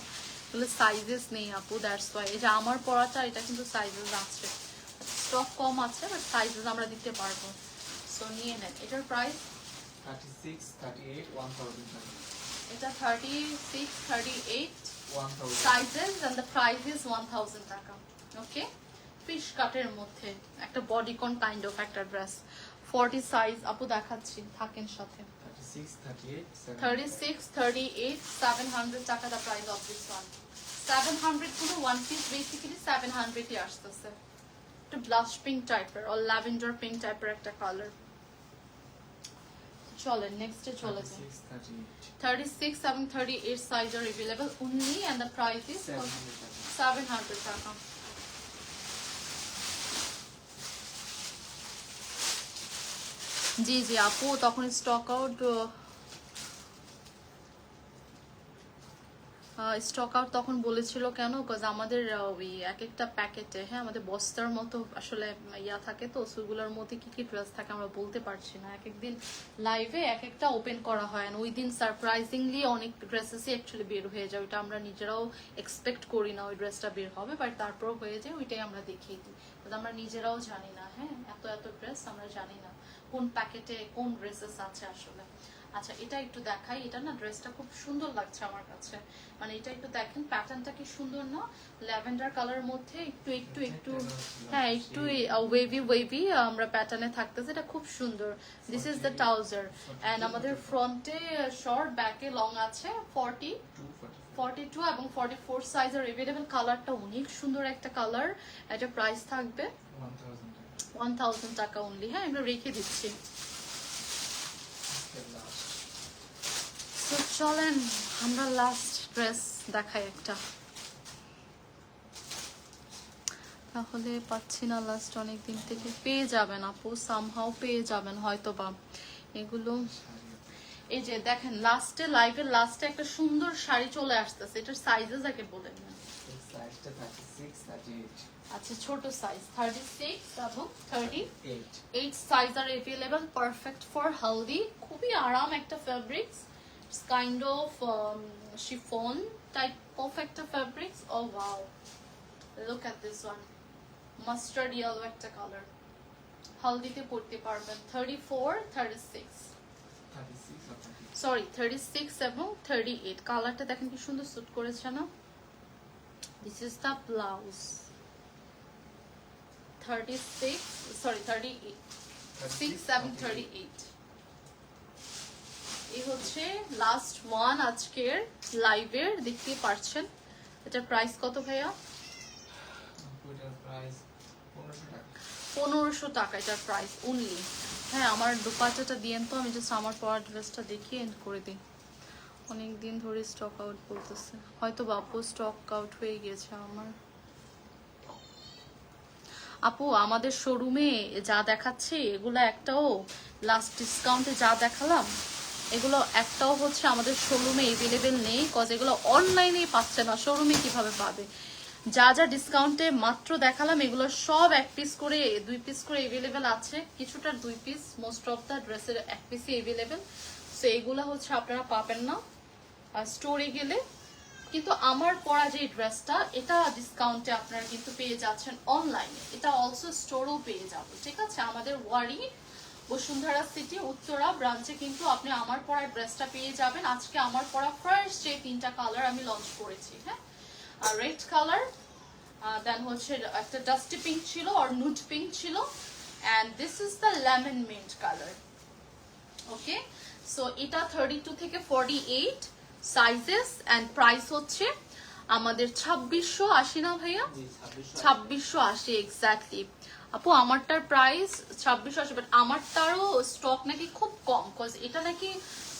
এগুলো সাইজেস নেই আপু, দ্যাটস ওয়াই। এই যে আমার পড়াটা এটা কিন্তু সাইজেস আছে, স্টক কম আছে, বাট সাইজেস আমরা দিতে পারবো। সো নিয়ে নেন। এটার প্রাইস 36 38 1000 টাকা। এটা 36 38 1000 sizes and the price is 1000 টাকা। ওকে, ফিশ কাটের মধ্যে একটা বডিকন কাইন্ড অফ একটা ড্রেস, 40 সাইজ। আপু দেখাচ্ছি, থাকেন সাথে। 36 38 36 38 700 টাকা the price of this one. 700 পুরো ওয়ান পিস বেসিক্যালি 700 ই আসতেছে। একটু ব্লাশ পিঙ্ক টাইপের অর ল্যাভেন্ডার পিঙ্ক টাইপের একটা কালার। চলেন নেক্সটে চলে যাই। 36 এবং 38 সাইজ আর available only and the price is 700 টাকা। জি জি আপু, তখন স্টক আউট তখন বলেছিল কেন, বিকজ আমাদের ওই এক একটা প্যাকেটে, হ্যাঁ, আমাদের বস্তার মতো আসলে ইয়া থাকে, তো সেগুলোর মধ্যে কি কি ড্রেস থাকে আমরা বলতে পারছি না। এক একদিন লাইভে এক একটা ওপেন করা হয়, ওই দিন সারপ্রাইজিংলি অনেক ড্রেসেসই অ্যাকচুয়ালি বের হয়ে যায়, ওইটা আমরা নিজেরাও এক্সপেক্ট করি না ওই ড্রেসটা বের হবে, বাট তারপর হয়ে যায়, ওইটাই আমরা দেখিয়ে দিই। আমরা নিজেরাও জানি না, হ্যাঁ, এত এত ড্রেস আমরা জানি না কোন প্যাকেটে কোন ড্রেসেস আছে আসলে। আচ্ছা, এটা একটু দেখাই। এটা না ড্রেসটা খুব সুন্দর লাগছে আমার কাছে, মানে এটা একটু দেখেন, প্যাটার্নটা কি সুন্দর না, ল্যাভেন্ডার কালার মধ্যে একটু একটু একটু, হ্যাঁ, একটু ওয়েভি ওয়েভি আমরা প্যাটার্নে থাকতেছে, এটা খুব সুন্দর। This is the trouser and আমাদের ফ্রন্টে শর্ট, ব্যাকে লং আছে 42 এবং 44 সাইজের अवेलेबल। কালারটা অনেক সুন্দর একটা কালার। এটা প্রাইস থাকবে 1000 টাকা অনলি। হ্যাঁ, আমরা রেখে দিচ্ছি। তো চলেন আমরা লাস্ট ড্রেস দেখাই একটা, তাহলে পাচ্ছি না লাস্ট অনেক দিন থেকে। পেয়ে যাবেন আপু, সামহাও পেয়ে যাবেন হয়তো বা এগুলো। এই যে দেখেন লাস্টে, লাইভের লাস্টে একটা সুন্দর শাড়ি চলে আসতেছে, এটার সাইজেস আগে বলেন না। সাইজটা 36 38। আচ্ছা, ছোট সাইজ 36 এবং 38 সাইজ আর अवेलेबल, পারফেক্ট ফর হলদি। খুবই আরাম একটা fabrics, it's kind of chiffon type of একটা fabrics. Oh wow, look at this one, mustard yellow একটা কালার, হলদিতে পরতে পারবেন। 34 36 সরি 36 এবং 38 কালারটা দেখেন কি সুন্দর স্যুট করেছে না। This is the blouse. 36 sorry 38 6 এবং 38। এই হচ্ছে লাস্ট ওয়ান আজকের লাইভের, দেখতেই পারছেন। এটার প্রাইস কত ভাইয়া? এটার প্রাইস 1500 টাকা। 1500 টাকা এটার প্রাইস অনলি। হ্যাঁ, আমার দুপাট্টাটা দিয়েন তো, আমি জাস্ট আমার পরা ড্রেসটা দেখিয়ে এন্ড করে দিই। অনেক দিন ধরে স্টক আউট বলতেছে, হয়তো বাপু স্টক আউট হয়ে গেছে আমার। আপু আমাদের শোরুমে যা দেখাচ্ছে এগুলো একটাও লাস্ট ডিসকাউন্টে যা দেখালাম এগুলো একটাও হচ্ছে আমাদের শোরুমে अवेलेबल নেই, কজ এগুলো অনলাইনেই পাচ্ছে না, শোরুমে কিভাবে পাবে? যা যা ডিসকাউন্টে মাত্র দেখালাম এগুলো সব এক পিস করে 2 পিস করে अवेलेबल আছে, কিছুটা 2 পিস, মোস্ট অফ দা ড্রেসের 1 পিসই अवेलेबल। সো এগুলো হচ্ছে আপনারা পাবেন না স্টোরে গেলে। কিন্তু আমার পরা যে ড্রেসটা এটা ডিসকাউন্টে আপনারা কিন্তু পেয়ে যাচ্ছেন অনলাইনে, এটা অলসো স্টোরেও পেয়ে যাবেন, ঠিক আছে? আমাদের ওয়ারি বসুন্ধরা সিটি উত্তরা ব্রাঞ্চে কিন্তু আপনি আমার পরা ড্রেসটা পেয়ে যাবেন। আজকে আমার পরা ফার্স্ট যে 3টা কালার আমি লঞ্চ করেছি, হ্যাঁ, আর রেড কালার, দেন হচ্ছে একটা ডাস্টি পিঙ্ক ছিল আর নুড পিঙ্ক ছিল, and this is the lemon mint colour. Okay, so এটা 32 থেকে 48 সাইজেস এন্ড প্রাইস হচ্ছে আমাদের 2680 না ভাইয়া? 2680 এক্স্যাক্টলি। আপু আমারটার প্রাইস 2680, বাট আমারটারও স্টক নাকি খুব কম, কজ এটা নাকি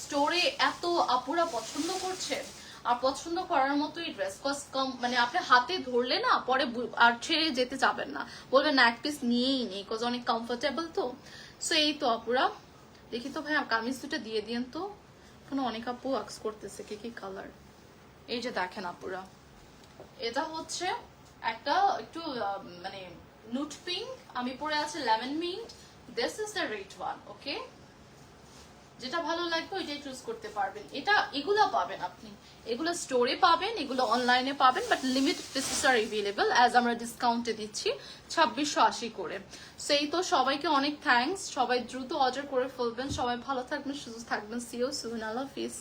স্টোরে এত আপুরা পছন্দ করছে, আর পছন্দ করার মতোই ড্রেস মানে আপনি হাতে ধরলে না পরে আর ছেড়ে যেতে যাবেন না, বলবেন না এক পিস নিয়েই নেই, কজ অনেক কমফোর্টেবল তো। সো এই তো আপুরা, দেখি তো ভাই কামিজ দুটো দিয়ে দিন তো, কোনো অনেক আপু আক্স করতেছে কি কি কালার। এই যে দেখেন আপুরা, এটা হচ্ছে একটা একটু মানে নুট পিঙ্ক, আমি পরে আছে lemon mint, this is the red one. Okay, যেটা ভালো লাগবে ওইটাই চুজ করতে পারবেন। এগুলো পাবেন আপনি, এগুলো স্টোরে পাবেন, এগুলো অনলাইনে পাবেন, বাট লিমিটেড পিসেস আর এভেলেবল, অ্যাজ আমরা ডিসকাউন্টে দিচ্ছি 2680 করে। সেই তো, সবাইকে অনেক থ্যাঙ্কস, সবাই দ্রুত অর্ডার করে ফেলবেন, সবাই ভালো থাকবেন, সুস্থ থাকবেন, C you soon, Allah Hafiz.